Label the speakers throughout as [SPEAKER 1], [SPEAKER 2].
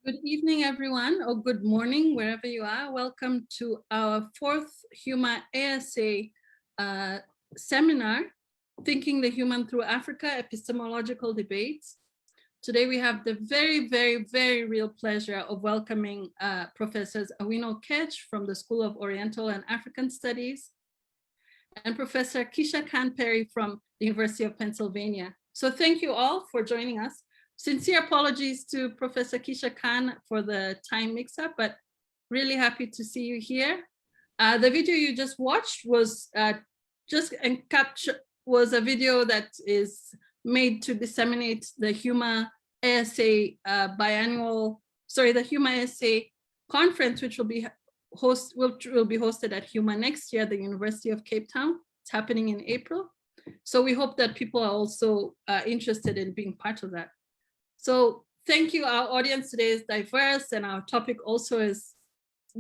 [SPEAKER 1] Good evening, everyone, or good morning, wherever you are. Welcome to our fourth HUMA-ASAA seminar, Thinking the Human Through Africa, Epistemological Debates. Today, we have the very real pleasure of welcoming Professors Awino Okech from the School of Oriental and African Studies and Professor Keisha-Khan from the University of Pennsylvania. So thank you all for joining us. Sincere apologies to Professor Keisha-Khan for the time mix-up, but really happy to see you here. The video you just watched was a video that is made to disseminate the HUMA-ASAA the HUMA-ASAA conference, which will be hosted at HUMA next year at the University of Cape Town. It's happening in April. So we hope that people are also interested in being part of that. So thank you. Our audience today is diverse and our topic also is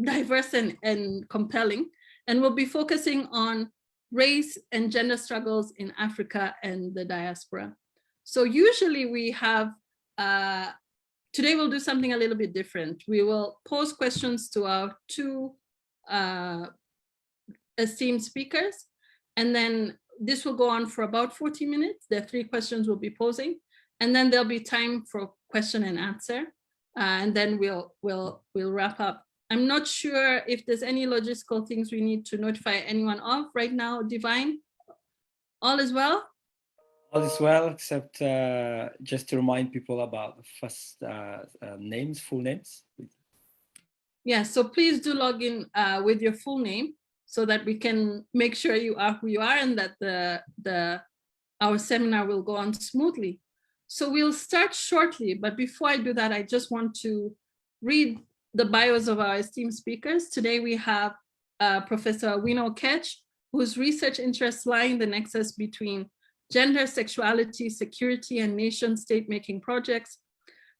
[SPEAKER 1] diverse and compelling. And we'll be focusing on race and gender struggles in Africa and the diaspora. So usually we have, today we'll do something a little bit different. We will pose questions to our two esteemed speakers. And then this will go on for about 40 minutes. The 3 questions we'll be posing. And then there'll be time for question and answer, and then we'll wrap up. I'm not sure if there's any logistical things we need to notify anyone of right now. Divine, all is well?
[SPEAKER 2] All is well, except just to remind people about the first names, full names.
[SPEAKER 1] Yeah, so please do log in with your full name so that we can make sure you are who you are and that our seminar will go on smoothly. So we'll start shortly, but before I do that, I just want to read the bios of our esteemed speakers. Today we have Professor Awino Okech, whose research interests lie in the nexus between gender, sexuality, security, and nation-state making projects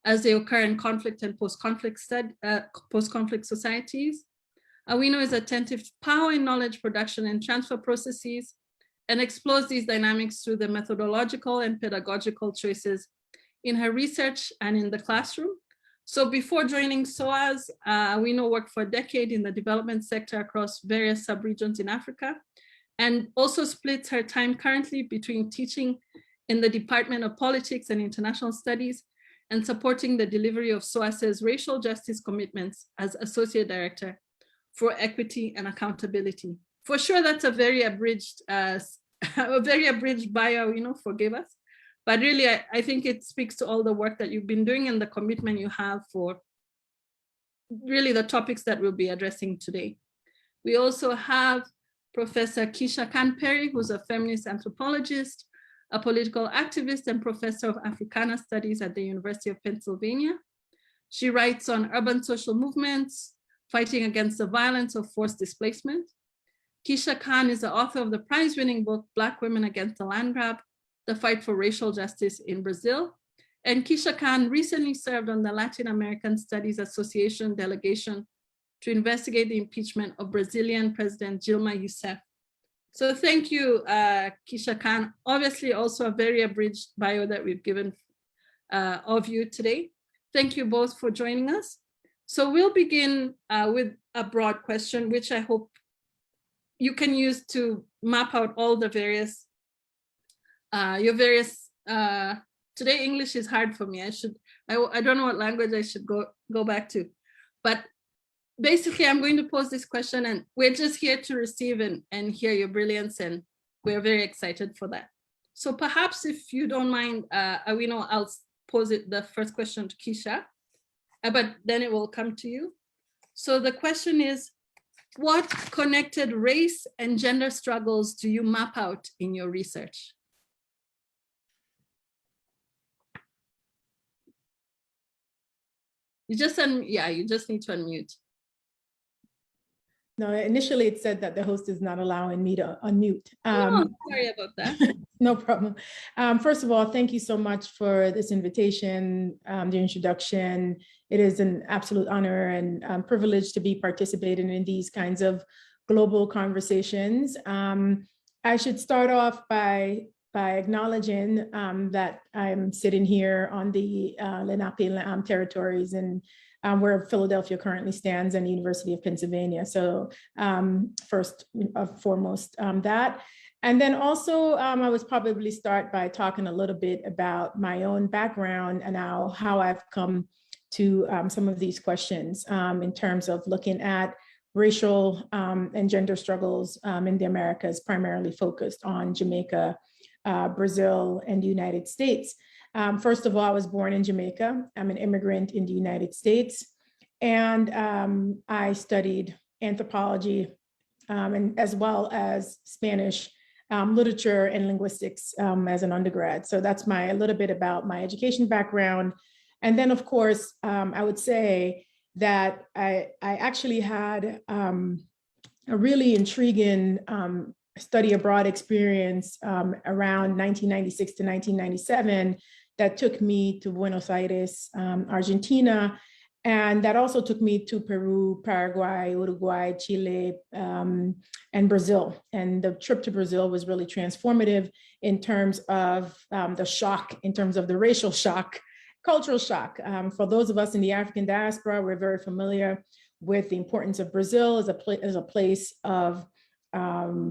[SPEAKER 1] as they occur in conflict and post-conflict societies. Awino is attentive to power and knowledge production and transfer processes, and explores these dynamics through the methodological and pedagogical choices in her research and in the classroom. So before joining SOAS, Awino worked for a decade in the development sector across various sub-regions in Africa, and also splits her time currently between teaching in the Department of Politics and International Studies and supporting the delivery of SOAS's racial justice commitments as Associate Director for Equity and Accountability. For sure, that's a very abridged bio, forgive us. But really, I think it speaks to all the work that you've been doing and the commitment you have for really the topics that we'll be addressing today. We also have Professor Keisha-Khan, who's a feminist anthropologist, a political activist and professor of Africana Studies at the University of Pennsylvania. She writes on urban social movements, fighting against the violence of forced displacement. Keisha-Khan is the author of the prize-winning book, Black Women Against the Land Grab, The Fight for Racial Justice in Brazil. And Keisha-Khan recently served on the Latin American Studies Association delegation to investigate the impeachment of Brazilian President Dilma Rousseff. So thank you, Keisha-Khan. Obviously also a very abridged bio that we've given of you today. Thank you both for joining us. So we'll begin with a broad question, which I hope you can use to map out all the various, today English is hard for me. I don't know what language I should go back to, but basically I'm going to pose this question and we're just here to receive and hear your brilliance, and we're very excited for that. So perhaps if you don't mind, Awino, I'll pose the first question to Kisha, but then it will come to you. So the question is, what connected race and gender struggles do you map out in your research? You just need to unmute.
[SPEAKER 3] No, initially it said that the host is not allowing me to unmute.
[SPEAKER 1] Sorry about that.
[SPEAKER 3] No problem. First of all, thank you so much for this invitation, the introduction. It is an absolute honor and privilege to be participating in these kinds of global conversations. I should start off by acknowledging that I'm sitting here on the Lenape territories and where Philadelphia currently stands and the University of Pennsylvania. So first and foremost that. And then also I would probably start by talking a little bit about my own background and how I've come to some of these questions in terms of looking at racial and gender struggles in the Americas, primarily focused on Jamaica, Brazil, and the United States. First of all, I was born in Jamaica. I'm an immigrant in the United States. And I studied anthropology and as well as Spanish literature and linguistics as an undergrad. So that's a little bit about my education background. And then, of course, I would say that I actually had a really intriguing study abroad experience around 1996 to 1997 that took me to Buenos Aires, Argentina. And that also took me to Peru, Paraguay, Uruguay, Chile, and Brazil. And the trip to Brazil was really transformative in terms of the shock, in terms of the racial shock, cultural shock. For those of us in the African diaspora, we're very familiar with the importance of Brazil as a place of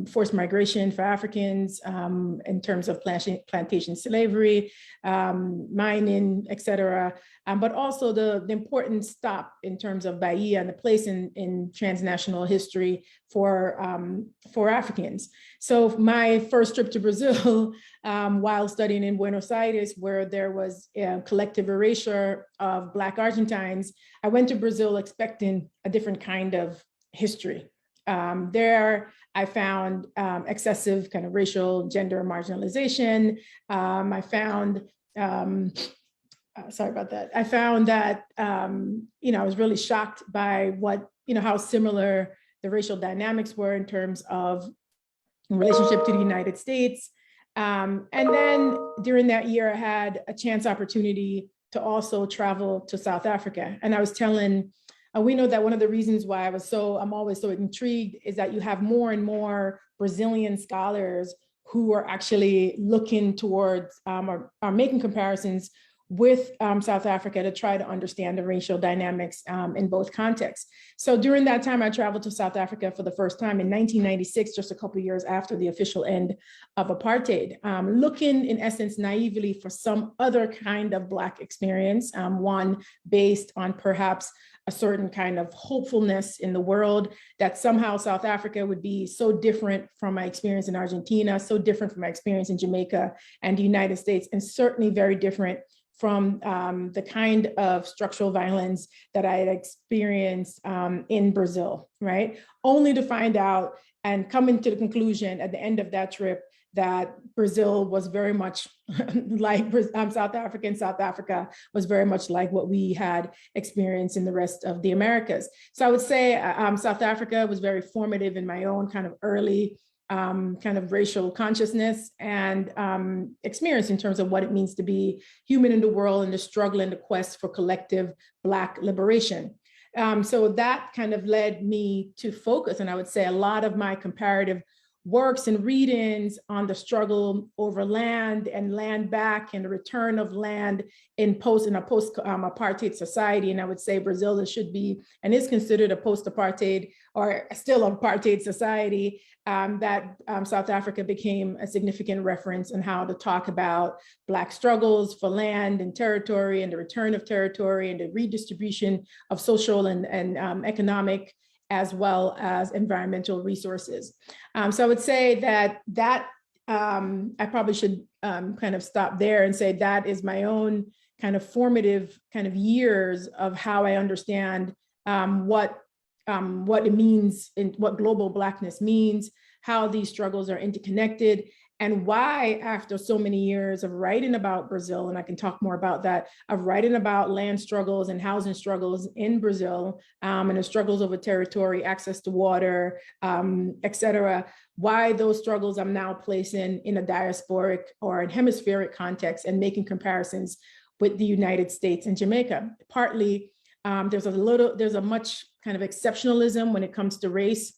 [SPEAKER 3] forced migration for Africans in terms of plantation slavery, mining, et cetera, but also the important stop in terms of Bahia and the place in transnational history for Africans. So my first trip to Brazil, while studying in Buenos Aires, where there was a collective erasure of Black Argentines, I went to Brazil expecting a different kind of history. There, I found excessive kind of racial, gender marginalization. I found, sorry about that. I found that, I was really shocked by how similar the racial dynamics were in terms of relationship to the United States. And then during that year, I had a chance opportunity to also travel to South Africa. And I was telling we know that one of the reasons why I'm always so intrigued is that you have more and more Brazilian scholars who are actually looking towards or are making comparisons with South Africa to try to understand the racial dynamics in both contexts. So during that time, I traveled to South Africa for the first time in 1996, just a couple of years after the official end of apartheid, looking in essence naively for some other kind of Black experience, one based on perhaps a certain kind of hopefulness in the world that somehow South Africa would be so different from my experience in Argentina, so different from my experience in Jamaica and the United States, and certainly very different from the kind of structural violence that I had experienced in Brazil, right? Only to find out and come into the conclusion at the end of that trip that Brazil was very much like South Africa, and South Africa was very much like what we had experienced in the rest of the Americas. So I would say South Africa was very formative in my own kind of early kind of racial consciousness and experience in terms of what it means to be human in the world and the struggle and the quest for collective Black liberation. So that kind of led me to focus, and I would say a lot of my comparative works and readings on the struggle over land and land back and the return of land in a post-apartheid society. And I would say Brazil should be and is considered a post-apartheid or still apartheid society, that South Africa became a significant reference in how to talk about Black struggles for land and territory and the return of territory and the redistribution of social and economic as well as environmental resources. So I would say that I probably should kind of stop there and say that is my own kind of formative kind of years of how I understand what it means and what global Blackness means, how these struggles are interconnected, and why, after so many years of writing about Brazil, and I can talk more about that, of writing about land struggles and housing struggles in Brazil, and the struggles over territory, access to water, et cetera, why those struggles I'm now placing in a diasporic or a hemispheric context and making comparisons with the United States and Jamaica. Partly, there's a much kind of exceptionalism when it comes to race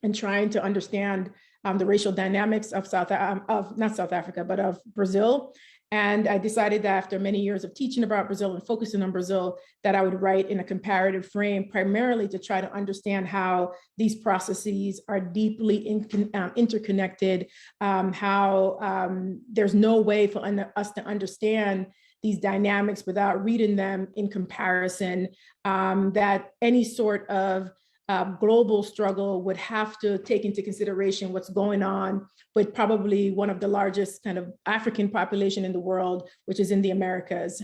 [SPEAKER 3] and trying to understand the racial dynamics of not South Africa, but of Brazil. And I decided that after many years of teaching about Brazil and focusing on Brazil, that I would write in a comparative frame, primarily to try to understand how these processes are deeply interconnected, how there's no way for us to understand these dynamics without reading them in comparison, that any sort of global struggle would have to take into consideration what's going on with probably one of the largest kind of African population in the world, which is in the Americas.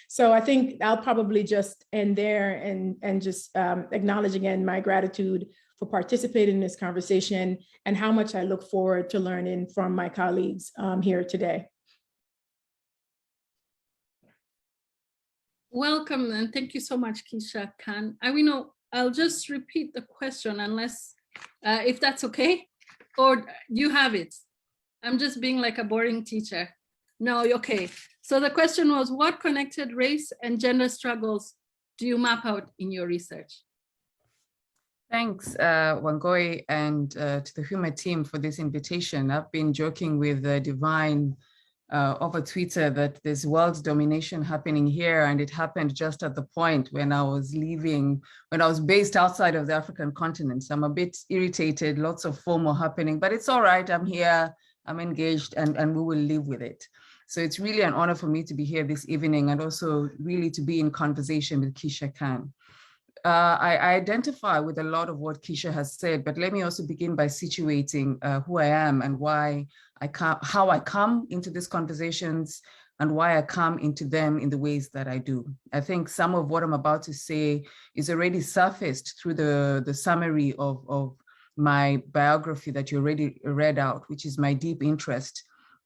[SPEAKER 3] So I think I'll probably just end there and just acknowledge again my gratitude for participating in this conversation and how much I look forward to learning from my colleagues here today.
[SPEAKER 1] Welcome, and thank you so much, Keisha-Khan. Awino, I'll just repeat the question unless, if that's okay, or you have it. I'm just being like a boring teacher. No, okay. So the question was, what connected race and gender struggles do you map out in your research?
[SPEAKER 4] Thanks, Wangoi, and to the HUMA team for this invitation. I've been joking with Divine over Twitter that there's world domination happening here, and it happened just at the point when I was leaving, when I was based outside of the African continent. So I'm a bit irritated, lots of FOMO happening, but it's all right, I'm here, I'm engaged, and we will live with it. So it's really an honor for me to be here this evening and also really to be in conversation with Keisha-Khan. I identify with a lot of what Kisha has said, but let me also begin by situating who I am and how I come into these conversations and why I come into them in the ways that I do. I think some of what I'm about to say is already surfaced through the summary of my biography that you already read out, which is my deep interest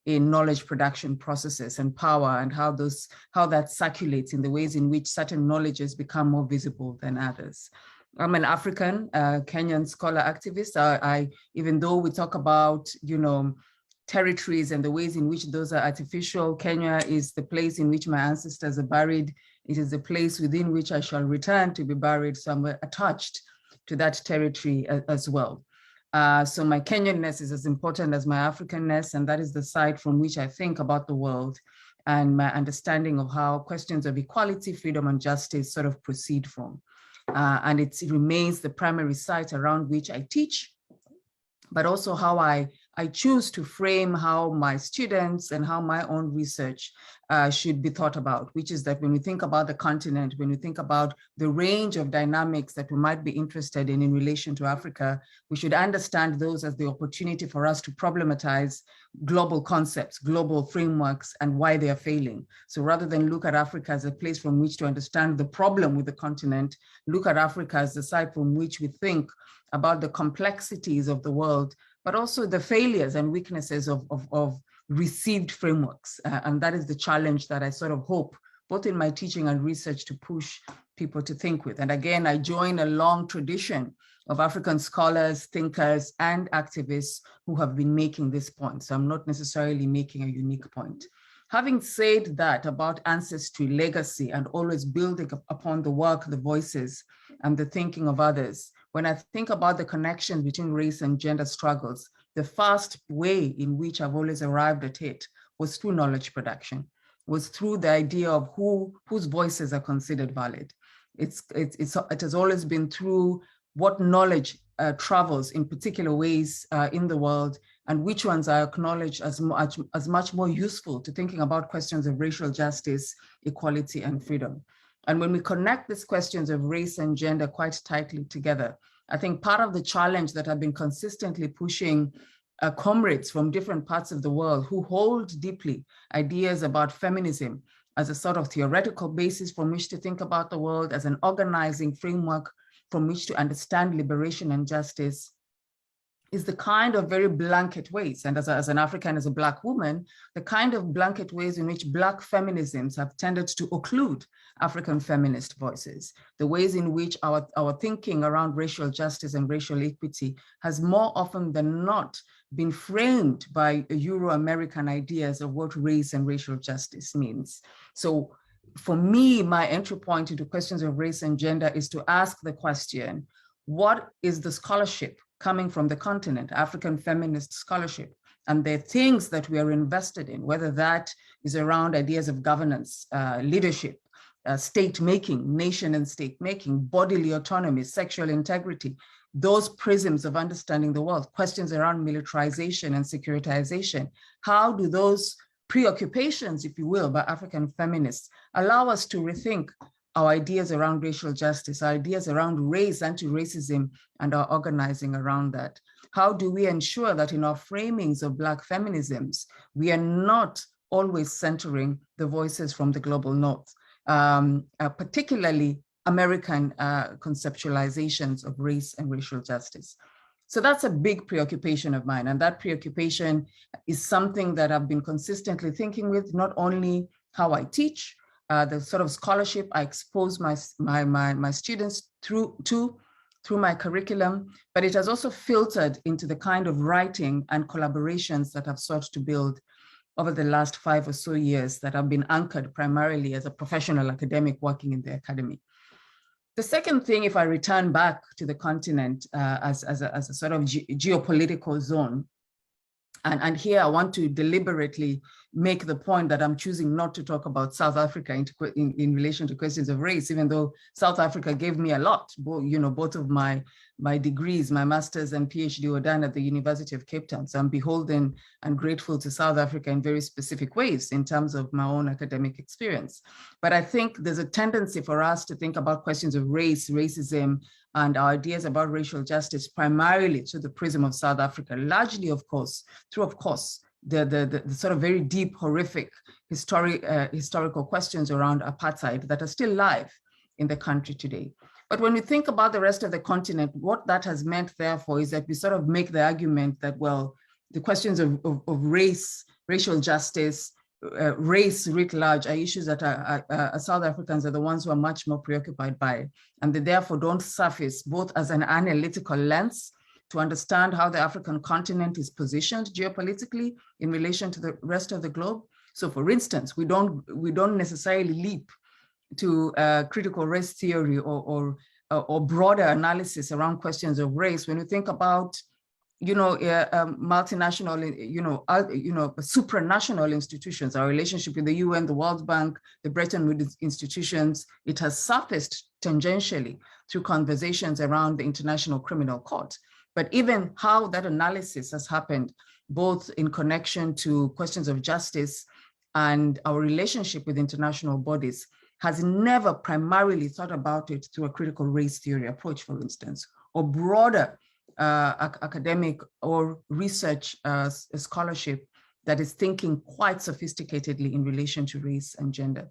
[SPEAKER 4] in knowledge production processes and power, and how that circulates in the ways in which certain knowledges become more visible than others. I'm an African Kenyan scholar activist. I even though we talk about, territories and the ways in which those are artificial, Kenya is the place in which my ancestors are buried. It is the place within which I shall return to be buried. So I'm attached to that territory as well. So my Kenyanness is as important as my Africanness, and that is the side from which I think about the world and my understanding of how questions of equality, freedom, and justice sort of proceed from. And it remains the primary site around which I teach, but also how I choose to frame how my students and how my own research should be thought about, which is that when we think about the continent, when we think about the range of dynamics that we might be interested in relation to Africa, we should understand those as the opportunity for us to problematize global concepts, global frameworks, and why they are failing. So rather than look at Africa as a place from which to understand the problem with the continent, look at Africa as the site from which we think about the complexities of the world but also the failures and weaknesses of received frameworks. And that is the challenge that I sort of hope, both in my teaching and research, to push people to think with. And again, I join a long tradition of African scholars, thinkers, and activists who have been making this point. So I'm not necessarily making a unique point. Having said that about ancestry, legacy, and always building upon the work, the voices, and the thinking of others, when I think about the connection between race and gender struggles, the first way in which I've always arrived at it was through knowledge production, was through the idea of whose voices are considered valid. It has always been through what knowledge travels in particular ways in the world, and which ones are acknowledged as much more useful to thinking about questions of racial justice, equality, and freedom. And when we connect these questions of race and gender quite tightly together, I think part of the challenge that I've been consistently pushing comrades from different parts of the world who hold deeply ideas about feminism as a sort of theoretical basis from which to think about the world, as an organizing framework from which to understand liberation and justice, is the kind of very blanket ways, and as an African, as a Black woman, the kind of blanket ways in which Black feminisms have tended to occlude African feminist voices, the ways in which our thinking around racial justice and racial equity has more often than not been framed by Euro-American ideas of what race and racial justice means. So for me, my entry point into questions of race and gender is to ask the question, what is the scholarship coming from the continent, African feminist scholarship, and the things that we are invested in, whether that is around ideas of governance, leadership, state making, nation and state making, bodily autonomy, sexual integrity, those prisms of understanding the world, questions around militarization and securitization. How do those preoccupations, if you will, by African feminists allow us to rethink our ideas around racial justice, our ideas around race, anti-racism, and our organizing around that? How do we ensure that in our framings of Black feminisms, we are not always centering the voices from the global North, particularly American conceptualizations of race and racial justice? So that's a big preoccupation of mine. And that preoccupation is something that I've been consistently thinking with, not only how I teach, the sort of scholarship I expose my students through my curriculum, but it has also filtered into the kind of writing and collaborations that I've sought to build over the last 5 or so years that have been anchored primarily as a professional academic working in the academy. The second thing, if I return back to the continent as a sort of geopolitical zone, and here I want to deliberately make the point that I'm choosing not to talk about South Africa in relation to questions of race, even though South Africa gave me a lot, both of my degrees, my master's and PhD were done at the University of Cape Town. So I'm beholden and grateful to South Africa in very specific ways in terms of my own academic experience. But I think there's a tendency for us to think about questions of race, racism, and our ideas about racial justice primarily through the prism of South Africa, largely, of course, through, the sort of very deep, horrific historical questions around apartheid that are still live in the country today. But when we think about the rest of the continent, what that has meant, therefore, is that we sort of make the argument that, well, the questions of race, racial justice, race writ large are issues that South Africans are the ones who are much more preoccupied by, and they therefore don't surface both as an analytical lens to understand how the African continent is positioned geopolitically in relation to the rest of the globe. So for instance, we don't necessarily leap to critical race theory or broader analysis around questions of race when we think about multinational, supranational institutions, our relationship with the UN, the World Bank, the Bretton Woods institutions. It has surfaced tangentially through conversations around the International Criminal Court. But even how that analysis has happened, both in connection to questions of justice and our relationship with international bodies, has never primarily thought about it through a critical race theory approach, for instance, or broader academic or research scholarship that is thinking quite sophisticatedly in relation to race and gender.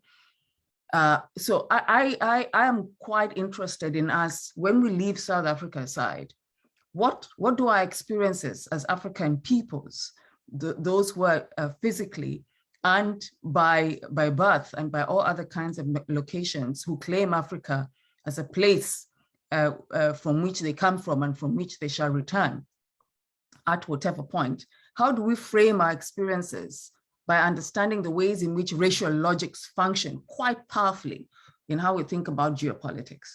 [SPEAKER 4] So I am quite interested in us, when we leave South Africa aside, what do our experiences as African peoples, those who are physically and by birth and by all other kinds of locations who claim Africa as a place from which they come from and from which they shall return at whatever point, how do we frame our experiences by understanding the ways in which racial logics function quite powerfully in how we think about geopolitics?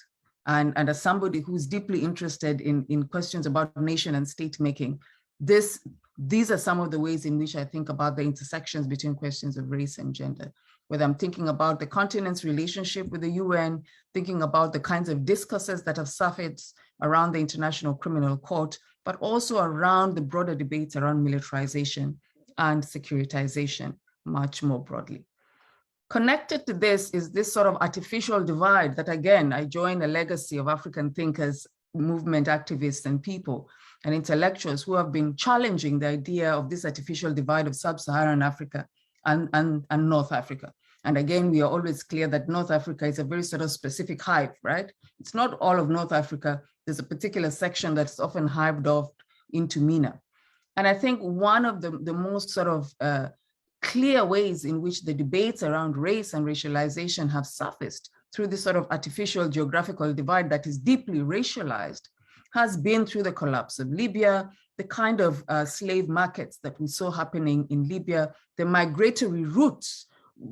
[SPEAKER 4] And as somebody who's deeply interested in questions about nation and state making, these are some of the ways in which I think about the intersections between questions of race and gender, whether I'm thinking about the continent's relationship with the UN, thinking about the kinds of discourses that have surfaced around the International Criminal Court, but also around the broader debates around militarization and securitization much more broadly. Connected to this is this sort of artificial divide that, again, I join a legacy of African thinkers, movement activists and people and intellectuals who have been challenging the idea of this artificial divide of sub-Saharan Africa and North Africa. And again, we are always clear that North Africa is a very sort of specific hive, right? It's not all of North Africa. There's a particular section that's often hived off into MENA. And I think one of the most sort of clear ways in which the debates around race and racialization have surfaced through this sort of artificial geographical divide that is deeply racialized has been through the collapse of Libya, the kind of slave markets that we saw happening in Libya, the migratory routes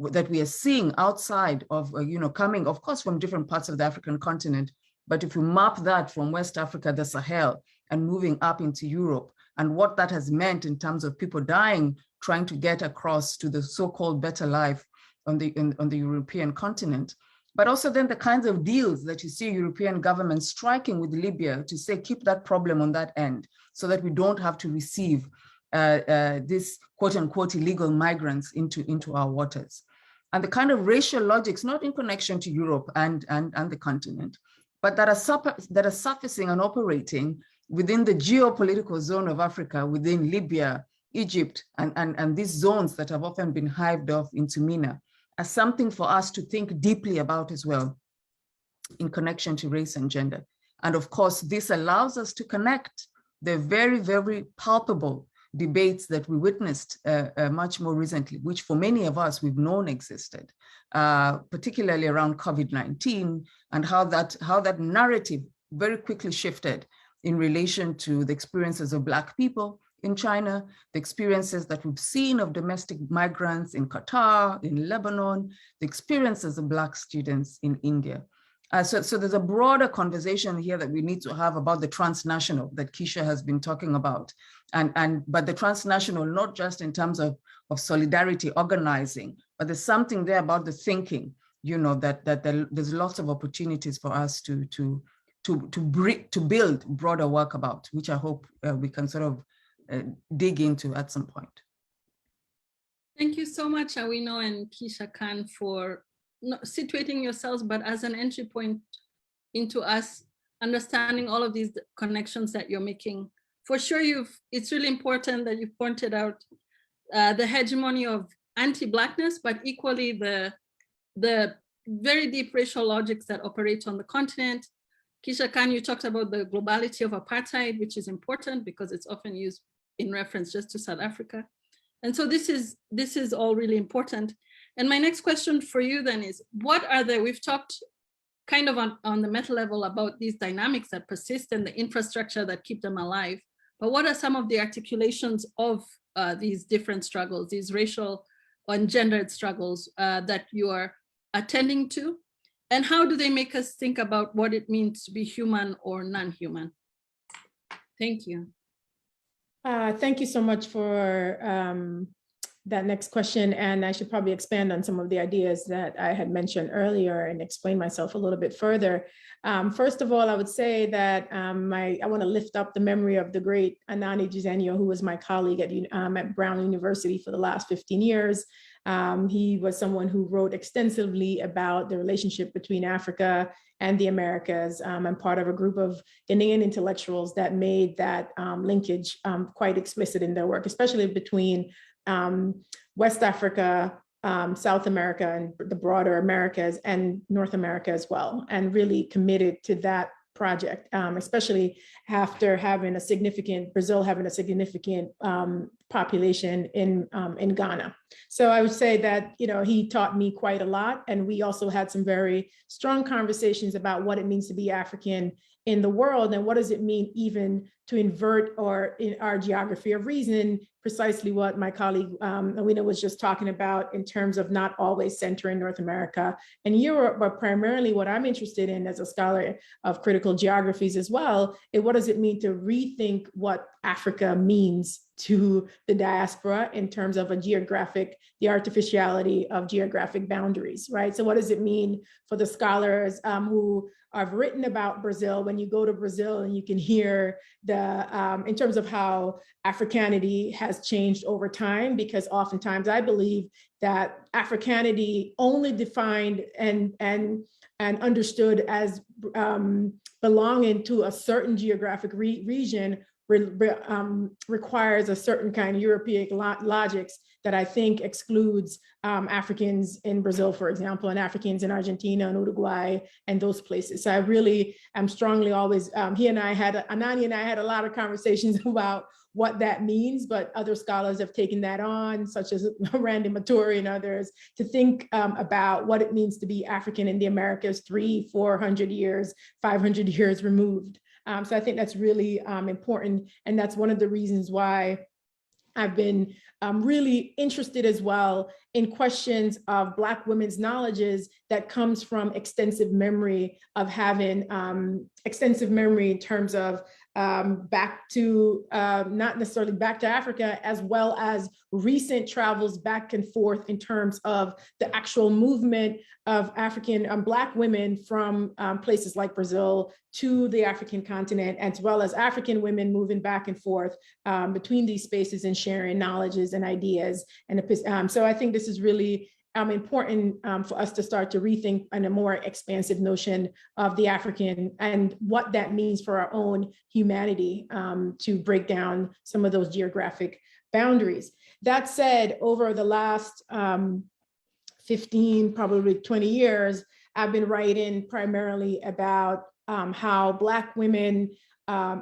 [SPEAKER 4] that we are seeing outside of, coming, of course, from different parts of the African continent. But if you map that from West Africa, the Sahel, and moving up into Europe, and what that has meant in terms of people dying, trying to get across to the so-called better life on the European continent. But also then the kinds of deals that you see European governments striking with Libya to say, keep that problem on that end so that we don't have to receive this quote unquote illegal migrants into our waters. And the kind of racial logics, not in connection to Europe and the continent, but that are surfacing and operating within the geopolitical zone of Africa, within Libya, Egypt, and these zones that have often been hived off into MENA, as something for us to think deeply about as well in connection to race and gender. And of course, this allows us to connect the very, very palpable debates that we witnessed much more recently, which for many of us we've known existed, particularly around COVID-19 and how that narrative very quickly shifted in relation to the experiences of Black people in China, the experiences that we've seen of domestic migrants in Qatar, in Lebanon, the experiences of Black students in India. So there's a broader conversation here that we need to have about the transnational that Kisha has been talking about. But the transnational, not just in terms of solidarity, organizing, but there's something there about the thinking, that there's lots of opportunities for us to build broader work about, which I hope we can sort of dig into at some point.
[SPEAKER 1] Thank you so much, Awino and Keisha-Khan, for not situating yourselves, but as an entry point into us understanding all of these connections that you're making. For sure, it's really important that you pointed out the hegemony of anti-Blackness, but equally the very deep racial logics that operate on the continent. Keisha-Khan, you talked about the globality of apartheid, which is important because it's often used in reference just to South Africa. And so this is all really important. And my next question for you then is, we've talked kind of on the meta level about these dynamics that persist and the infrastructure that keep them alive, but what are some of the articulations of these different struggles, these racial and gendered struggles that you are attending to? And how do they make us think about what it means to be human or non-human? Thank you.
[SPEAKER 3] Thank you so much for that next question. And I should probably expand on some of the ideas that I had mentioned earlier and explain myself a little bit further. First of all, I would say that I want to lift up the memory of the great Anani Jizenyo, who was my colleague at Brown University for the last 15 years. He was someone who wrote extensively about the relationship between Africa and the Americas. I'm part of a group of Ghanaian intellectuals that made that linkage quite explicit in their work, especially between West Africa, South America, and the broader Americas, and North America as well, and really committed to that project, especially after having Brazil having a significant population in Ghana. So I would say that, he taught me quite a lot. And we also had some very strong conversations about what it means to be African in the world, and what does it mean even to invert or in our geography of reason, precisely what my colleague Awino was just talking about in terms of not always centering North America and Europe, but primarily what I'm interested in as a scholar of critical geographies as well, is what does it mean to rethink what Africa means to the diaspora in terms of the artificiality of geographic boundaries, right? So what does it mean for the scholars who have written about Brazil, when you go to Brazil and you can hear in terms of how Africanity has changed over time, because oftentimes I believe that Africanity only defined and understood as belonging to a certain geographic region requires a certain kind of European logics that I think excludes Africans in Brazil, for example, and Africans in Argentina and Uruguay and those places. So I really am strongly always, Anani and I had a lot of conversations about what that means, but other scholars have taken that on, such as Randy Maturi and others, to think about what it means to be African in the Americas 300, 400 years, 500 years removed. So I think that's really important. And that's one of the reasons why I've been really interested as well in questions of Black women's knowledges that comes from extensive memory of having extensive memory in terms of back to, not necessarily back to Africa, as well as recent travels back and forth in terms of the actual movement of African Black women from places like Brazil to the African continent, as well as African women moving back and forth between these spaces and sharing knowledges and ideas. And so I think this is really important for us to start to rethink in a more expansive notion of the African and what that means for our own humanity, to break down some of those geographic boundaries. That said, over the last 15, probably 20 years, I've been writing primarily about how Black women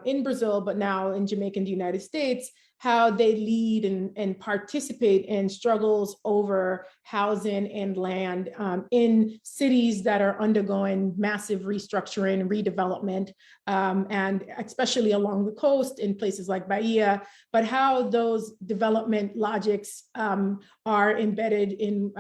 [SPEAKER 3] in Brazil, but now in Jamaica and the United States, how they lead and participate in struggles over housing and land in cities that are undergoing massive restructuring and redevelopment, and especially along the coast in places like Bahia, but how those development logics are embedded in,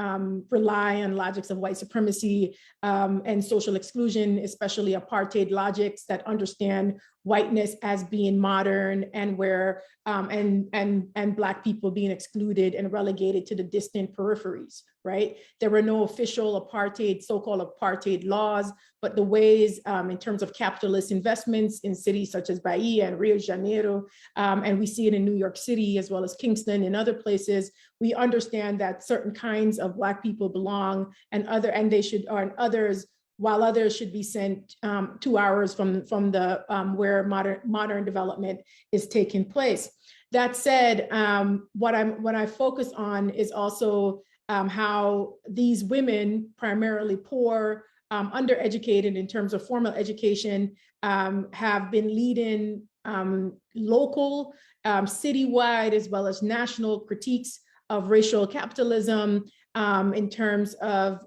[SPEAKER 3] rely on logics of white supremacy and social exclusion, especially apartheid logics that understand whiteness as being modern, and where and Black people being excluded and relegated to the distant peripheries, right? There were no official apartheid, so-called apartheid laws, but the ways in terms of capitalist investments in cities such as Bahia and Rio de Janeiro, and we see it in New York City as well as Kingston and other places, we understand that certain kinds of Black people belong while others should be sent 2 hours from the where modern development is taking place. That said, what I focus on is also how these women, primarily poor, undereducated in terms of formal education, have been leading local, citywide, as well as national critiques of racial capitalism, in terms of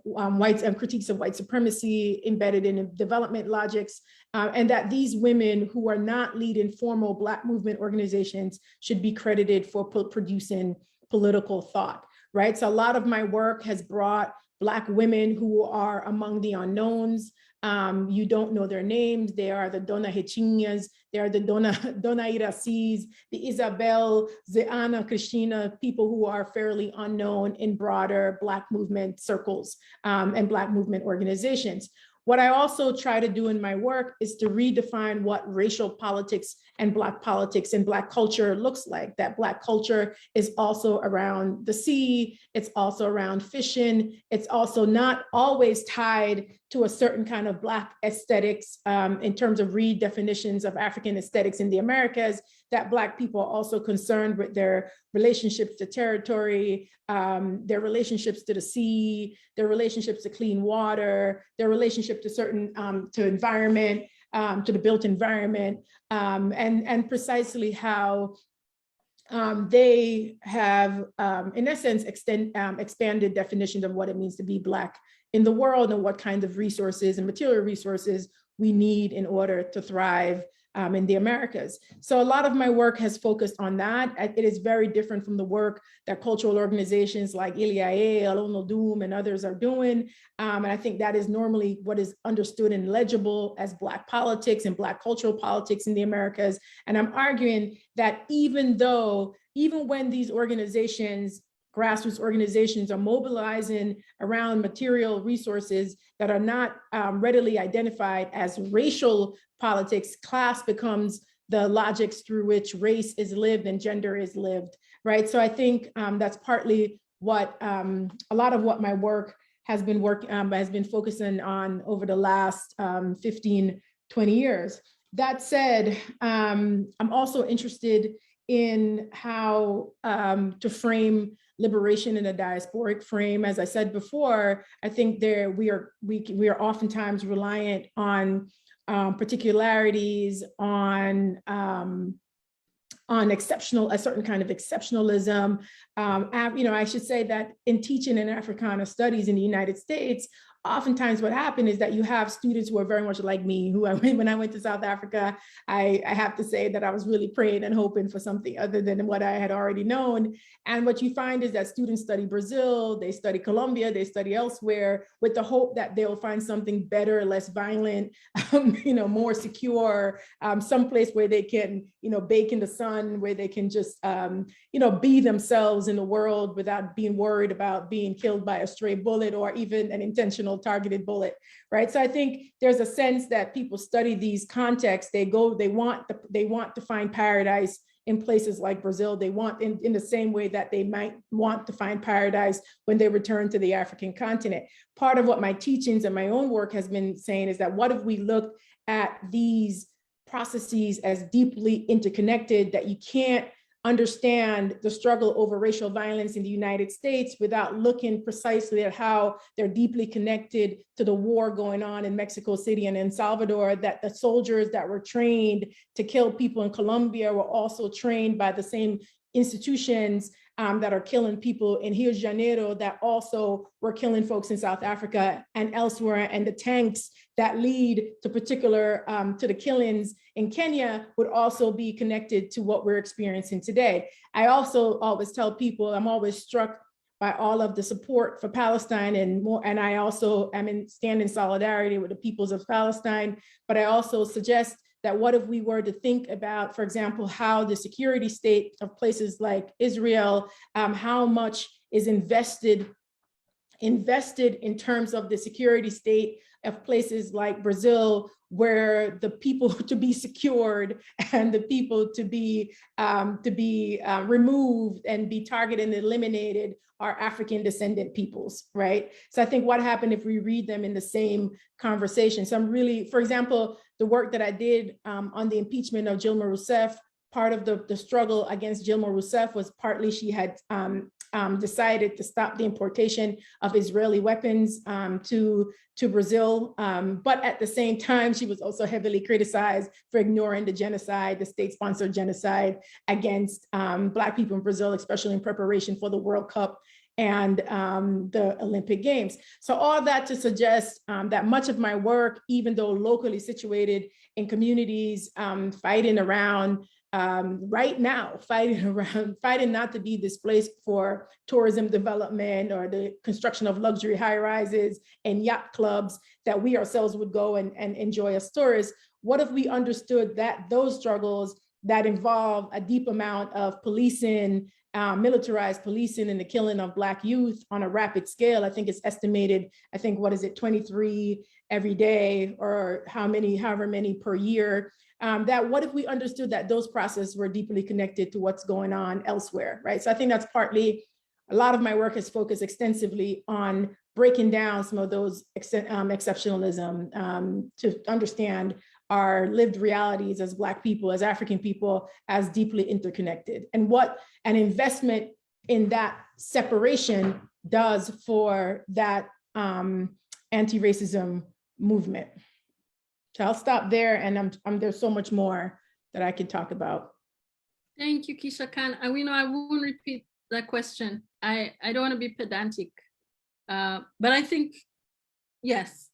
[SPEAKER 3] critiques of white supremacy embedded in development logics, and that these women who are not leading formal Black movement organizations should be credited for producing political thought, right? So a lot of my work has brought Black women who are among the unknowns. You don't know their names. They are the Dona Rechinhas, they are the Dona Iracis, the Isabel, the Ana Cristina, people who are fairly unknown in broader Black movement circles and Black movement organizations. What I also try to do in my work is to redefine what racial politics and Black politics and Black culture looks like. That Black culture is also around the sea, it's also around fishing, it's also not always tied to a certain kind of Black aesthetics in terms of redefinitions of African aesthetics in the Americas, that Black people are also concerned with their relationships to territory, their relationships to the sea, their relationships to clean water, their relationship to certain, to environment, to the built environment, and precisely how they have, in essence, expanded definitions of what it means to be Black in the world and what kinds of resources and material resources we need in order to thrive in the Americas. So a lot of my work has focused on that. It is very different from the work that cultural organizations like ILIAE, Alono Doom, and others are doing. And I think that is normally what is understood and legible as Black politics and Black cultural politics in the Americas. And I'm arguing that even when these organizations, grassroots organizations, are mobilizing around material resources that are not readily identified as racial politics, class becomes the logics through which race is lived and gender is lived, right? So I think that's partly what a lot of what my work has been focusing on over the last 15, 20 years. That said, I'm also interested in how to frame liberation in a diasporic frame. As I said before, I think we are oftentimes reliant on particularities, on a certain kind of exceptionalism. I should say that in teaching in Africana studies in the United States, oftentimes what happened is that you have students who are very much like me, when I went to South Africa, I have to say that I was really praying and hoping for something other than what I had already known. And what you find is that students study Brazil, they study Colombia, they study elsewhere with the hope that they'll find something better, less violent, more secure, someplace where they can, bake in the sun, where they can just, be themselves in the world without being worried about being killed by a stray bullet or even an intentional targeted bullet, right? So I think there's a sense that people study these contexts. They want to find paradise in places like Brazil. They want in the same way that they might want to find paradise when they return to the African continent. Part of what my teachings and my own work has been saying is that what if we look at these processes as deeply interconnected, that you can't understand the struggle over racial violence in the United States without looking precisely at how they're deeply connected to the war going on in Mexico City and in Salvador, that the soldiers that were trained to kill people in Colombia were also trained by the same institutions that are killing people in Rio de Janeiro, that also were killing folks in South Africa and elsewhere, and the tanks that lead to to the killings in Kenya would also be connected to what we're experiencing today. I also always tell people, I'm always struck by all of the support for Palestine and I also stand in solidarity with the peoples of Palestine, but I also suggest that what if we were to think about, for example, how the security state of places like Israel, how much is invested in terms of the security state of places like Brazil, where the people to be secured and the people to be removed and be targeted and eliminated are African descendant peoples, right? So I think what happened if we read them in the same conversation. So I'm really, for example, the work that I did on the impeachment of Dilma Rousseff, part of the struggle against Dilma Rousseff was partly she had decided to stop the importation of Israeli weapons to Brazil. But at the same time, she was also heavily criticized for ignoring the genocide, the state-sponsored genocide against Black people in Brazil, especially in preparation for the World Cup and the Olympic Games. So all that to suggest that much of my work, even though locally situated in communities, fighting not to be displaced for tourism development or the construction of luxury high-rises and yacht clubs that we ourselves would go and enjoy as tourists. What if we understood that those struggles that involve a deep amount of policing, militarized policing and the killing of Black youth on a rapid scale? I think it's estimated, 23 every day or however many per year. That what if we understood that those processes were deeply connected to what's going on elsewhere, right? So I think that's partly, a lot of my work has focused extensively on breaking down some of those exceptionalism to understand our lived realities as Black people, as African people, as deeply interconnected, and what an investment in that separation does for that anti-racism movement. So I'll stop there, and there's so much more that I could talk about.
[SPEAKER 1] Thank you, Keisha-Khan. Awino, I won't repeat that question. I don't want to be pedantic, but I think, yes,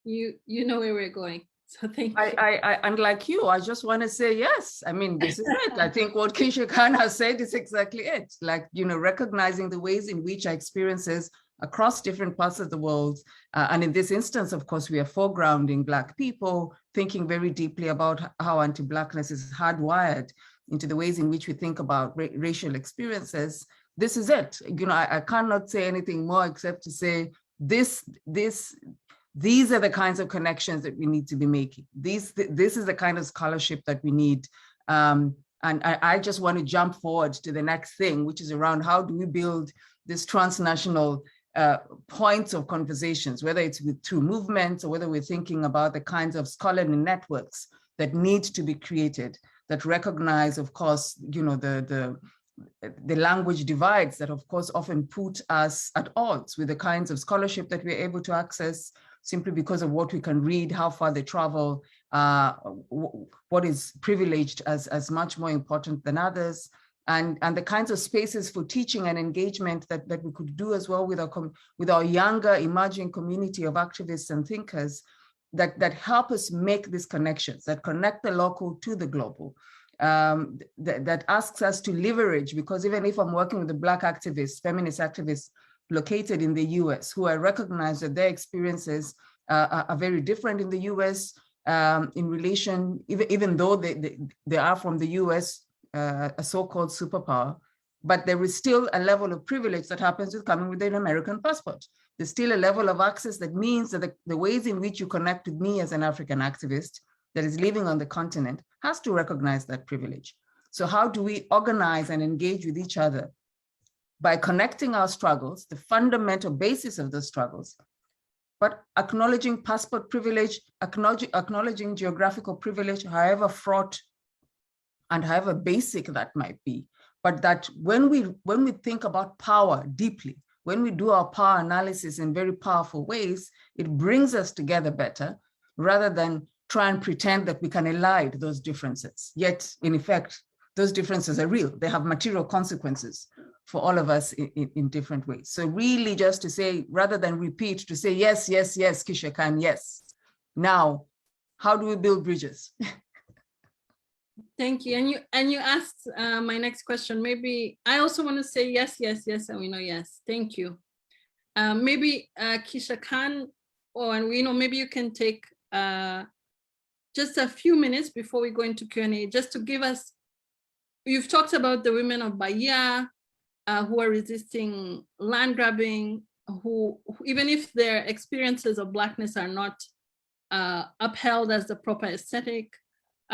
[SPEAKER 1] you know where we're going. So thank you.
[SPEAKER 4] And like you, I just want to say yes. I mean, this is it. I think what Keisha-Khan has said is exactly it. Like, recognizing the ways in which our experiences across different parts of the world, and in this instance, of course, we are foregrounding Black people, thinking very deeply about how anti-Blackness is hardwired into the ways in which we think about racial experiences. This is it. I cannot say anything more except to say these are the kinds of connections that we need to be making. This is the kind of scholarship that we need. And I just want to jump forward to the next thing, which is around how do we build this transnational points of conversations, whether it's through movements or whether we're thinking about the kinds of scholarly networks that need to be created that recognize, of course, the language divides that, of course, often put us at odds with the kinds of scholarship that we're able to access simply because of what we can read, how far they travel, what is privileged as much more important than others, and the kinds of spaces for teaching and engagement that we could do as well with our younger emerging community of activists and thinkers that help us make these connections, that connect the local to the global, that asks us to leverage, because even if I'm working with the Black activists, feminist activists located in the US, who I recognize that their experiences are very different in the US in relation, even though they are from the US, a so-called superpower, but there is still a level of privilege that happens with coming with an American passport. There's still a level of access that means that the ways in which you connect with me as an African activist that is living on the continent has to recognize that privilege. So how do we organize and engage with each other? By connecting our struggles, the fundamental basis of those struggles, but acknowledging passport privilege, acknowledging geographical privilege, however fraught and however basic that might be, but that when we think about power deeply, when we do our power analysis in very powerful ways, it brings us together better rather than try and pretend that we can elide those differences. Yet, in effect, those differences are real. They have material consequences for all of us in different ways. So really just to say, rather than repeat, to say, yes, yes, yes, Keisha-Khan, yes. Now, how do we build bridges?
[SPEAKER 1] Thank you. And you asked my next question. Maybe I also want to say yes, yes, yes, and we know yes. Thank you. Maybe Keisha-Khan or Awino, maybe you can take just a few minutes before we go into Q&A, just to give us, you've talked about the women of Bahia who are resisting land grabbing, who even if their experiences of Blackness are not upheld as the proper aesthetic.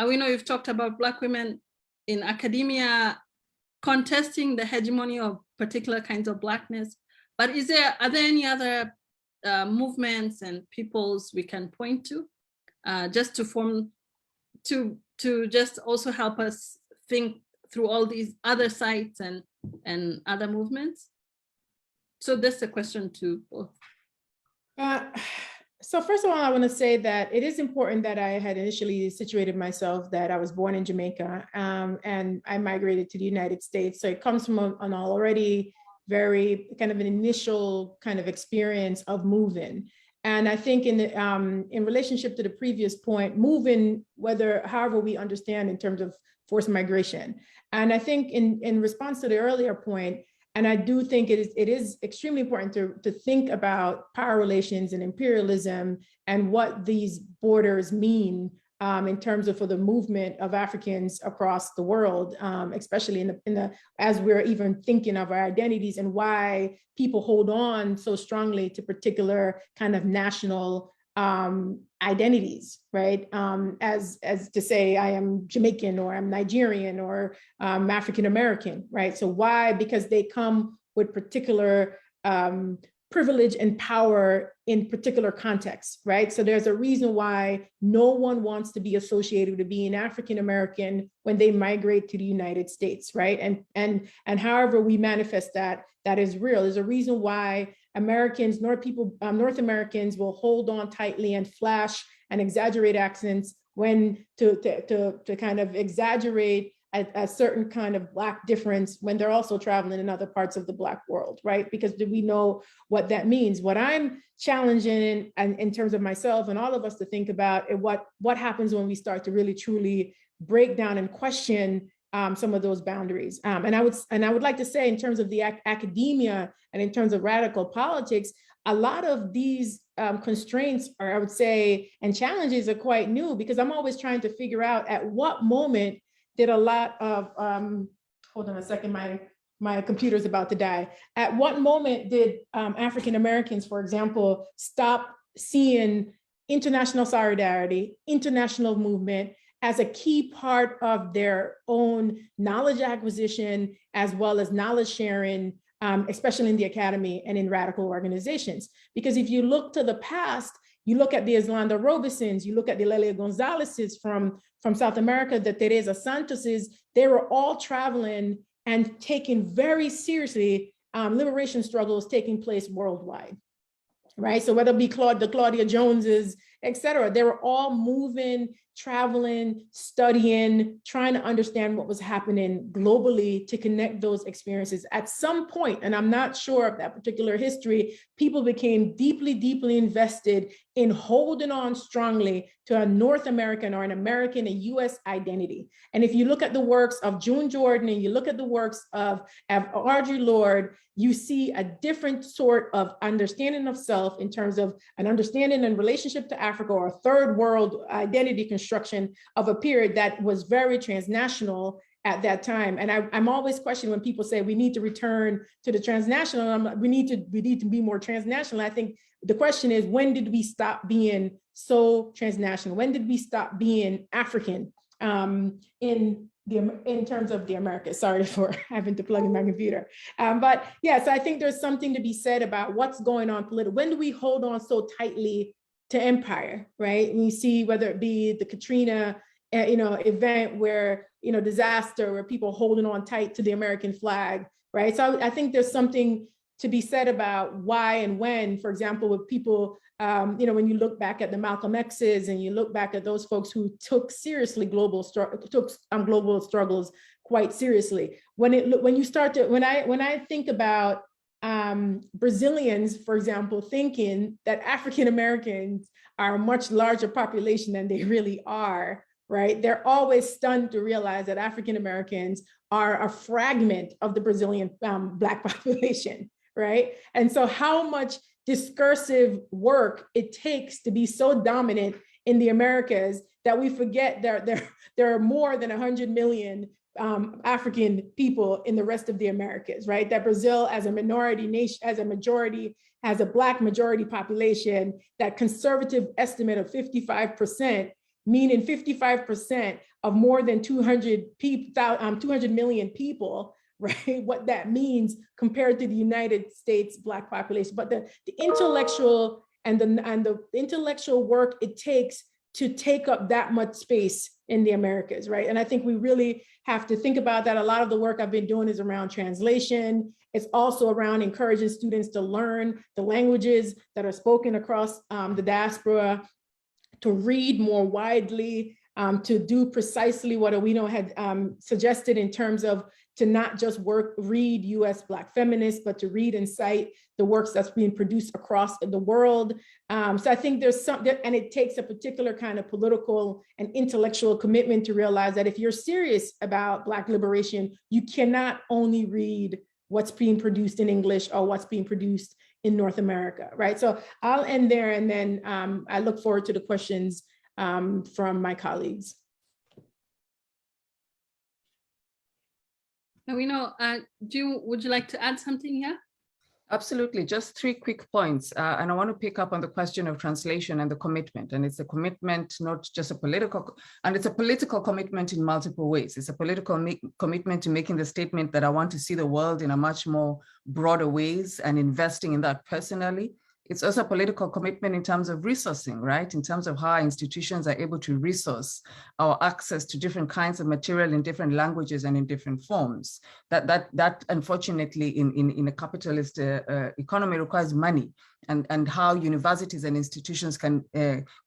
[SPEAKER 1] We know you've talked about Black women in academia contesting the hegemony of particular kinds of Blackness, but are there any other movements and peoples we can point to just to form, to just also help us think through all these other sites and other movements? So that's a question to both.
[SPEAKER 3] So first of all, I want to say that it is important that I had initially situated myself that I was born in Jamaica and I migrated to the United States. So it comes from an already very kind of an initial kind of experience of moving. And I think in relationship to the previous point, moving, however we understand in terms of forced migration. And I think in response to the earlier point, and I do think it is extremely important to think about power relations and imperialism and what these borders mean in terms of for the movement of Africans across the world, especially as we're even thinking of our identities and why people hold on so strongly to particular kind of national identities, right? As to say, I am Jamaican or I'm Nigerian or African-American, right? So why? Because they come with particular privilege and power in particular contexts, right? So there's a reason why no one wants to be associated with being African-American when they migrate to the United States, right? And however we manifest that is real. There's a reason why North Americans will hold on tightly and flash and exaggerate accents, when to kind of exaggerate a certain kind of Black difference when they're also traveling in other parts of the Black world, right? Because do we know what that means? What I'm challenging in terms of myself and all of us to think about is what happens when we start to really truly break down and question some of those boundaries. And I would like to say, in terms of the academia and in terms of radical politics, a lot of these constraints, or I would say, and challenges are quite new, because I'm always trying to figure out at what moment did a lot of, hold on a second, my computer's about to die. At what moment did African Americans, for example, stop seeing international solidarity, international movement as a key part of their own knowledge acquisition, as well as knowledge sharing, especially in the academy and in radical organizations? Because if you look to the past, you look at the Islanda Robesons, you look at the Lelia Gonzalez's from South America, the Teresa Santos's, they were all traveling and taking very seriously liberation struggles taking place worldwide, right? So whether it be the Claudia Joneses, et cetera, they were all moving, traveling, studying, trying to understand what was happening globally to connect those experiences. At some point, and I'm not sure of that particular history, people became deeply, deeply invested in holding on strongly to a North American or an American, a US identity. And if you look at the works of June Jordan and you look at the works of Audre Lorde, you see a different sort of understanding of self in terms of an understanding in relationship to Africa, or a third world identity construction of a period that was very transnational at that time. And I'm always questioning when people say we need to return to the transnational. We need to be more transnational. I think the question is, when did we stop being so transnational? When did we stop being African in terms of the Americas? Sorry for having to plug in my computer. But yes, I think there's something to be said about what's going on politically. When do we hold on so tightly to empire, right? And you see whether it be the Katrina, event where, disaster, where people holding on tight to the American flag, right? So I think there's something to be said about why and when, for example, with people, when you look back at the Malcolm X's and you look back at those folks who took seriously global struggles quite seriously. When I think about Brazilians, for example, thinking that African Americans are a much larger population than they really are, right? They're always stunned to realize that African Americans are a fragment of the Brazilian Black population, right? And so how much discursive work it takes to be so dominant in the Americas that we forget that there are more than 100 million African people in the rest of the Americas, right? That Brazil, as a minority nation, has a Black majority population, that conservative estimate of 55%, meaning 55% of more than 200 million people, right? What that means compared to the United States Black population. But the intellectual and the intellectual work it takes to take up that much space in the Americas, right? And I think we really have to think about that. A lot of the work I've been doing is around translation. It's also around encouraging students to learn the languages that are spoken across the diaspora, to read more widely, to do precisely what Awino had suggested in terms of to not just read US Black feminists, but to read and cite the works that's being produced across the world. So I think there's something, and it takes a particular kind of political and intellectual commitment to realize that if you're serious about Black liberation, you cannot only read what's being produced in English or what's being produced in North America, right? So I'll end there, and then I look forward to the questions from my colleagues.
[SPEAKER 1] Awino, would you like to add something here?
[SPEAKER 4] Absolutely, just 3 quick points. And I want to pick up on the question of translation and the commitment. And it's a commitment, not just a political, and it's a political commitment in multiple ways. It's a political commitment to making the statement that I want to see the world in a much more broader ways and investing in that personally. It's also a political commitment in terms of resourcing, right? In terms of how our institutions are able to resource our access to different kinds of material in different languages and in different forms. That unfortunately in a capitalist economy requires money, and how universities and institutions can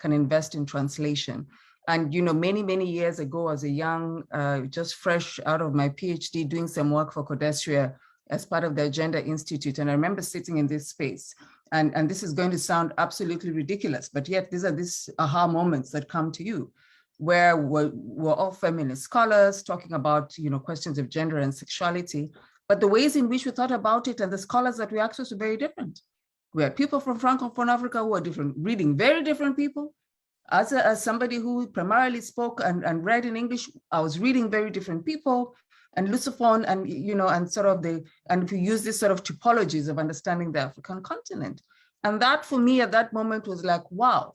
[SPEAKER 4] invest in translation. And, you know, many years ago, as a young, just fresh out of my PhD, doing some work for Codestria as part of the Agenda Institute. And I remember sitting in this space, and this is going to sound absolutely ridiculous, but yet these are these aha moments that come to you, where we're all feminist scholars talking about, you know, questions of gender and sexuality, but the ways in which we thought about it and the scholars that we access were very different. We had people from Francophone Africa who are different, reading very different people. As somebody who primarily spoke and read in English, I was reading very different people, and Lusophone, and, you know, and sort of and if you use this sort of typologies of understanding the African continent. And that for me at that moment was like, wow,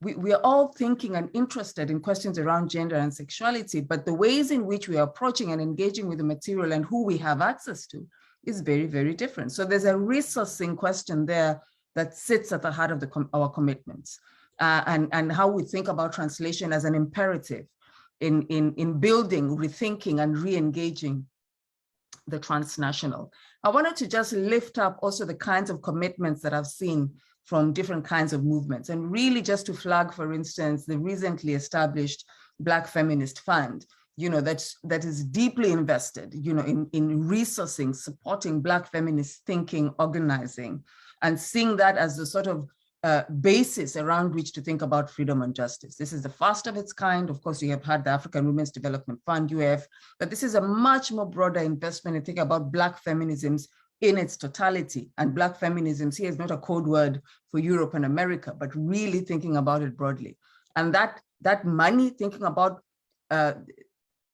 [SPEAKER 4] we are all thinking and interested in questions around gender and sexuality, but the ways in which we are approaching and engaging with the material and who we have access to is very, very different. So there's a resourcing question there that sits at the heart of our commitments. And how we think about translation as an imperative in building, rethinking, and re-engaging the transnational. I wanted to just lift up also the kinds of commitments that I've seen from different kinds of movements, and really just to flag, for instance, the recently established Black Feminist Fund, you know, that is deeply invested, you know, in resourcing, supporting Black feminist thinking, organizing, and seeing that as the sort of basis around which to think about freedom and justice. This is the first of its kind. Of course, you have had the African Women's Development Fund, UF, but this is a much more broader investment in thinking about Black feminisms in its totality. And Black feminisms here is not a code word for Europe and America, but really thinking about it broadly. And that money, thinking about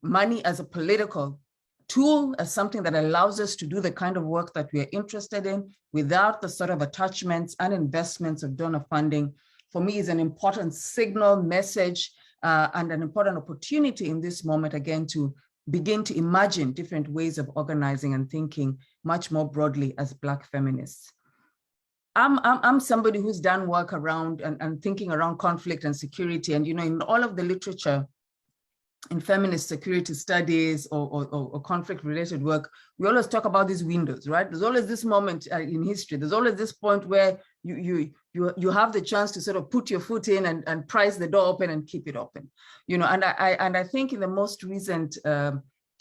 [SPEAKER 4] money as a political tool, as something that allows us to do the kind of work that we are interested in without the sort of attachments and investments of donor funding, for me is an important signal, message, and an important opportunity in this moment, again, to begin to imagine different ways of organizing and thinking much more broadly as Black feminists. I'm somebody who's done work around and thinking around conflict and security, and, you know, in all of the literature in feminist security studies or conflict-related work, we always talk about these windows, right? There's always this moment in history. There's always this point where you have the chance to sort of put your foot in and prise the door open and keep it open, you know. And I think in the most recent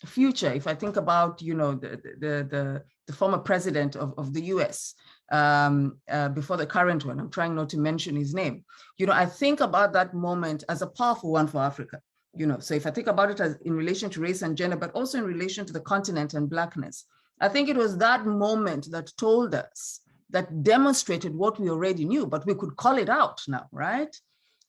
[SPEAKER 4] future, if I think about, you know, the former president of the US before the current one, I'm trying not to mention his name, you know, I think about that moment as a powerful one for Africa. You know, so if I think about it as in relation to race and gender, but also in relation to the continent and Blackness, I think it was that moment that told us, that demonstrated what we already knew, but we could call it out now, right?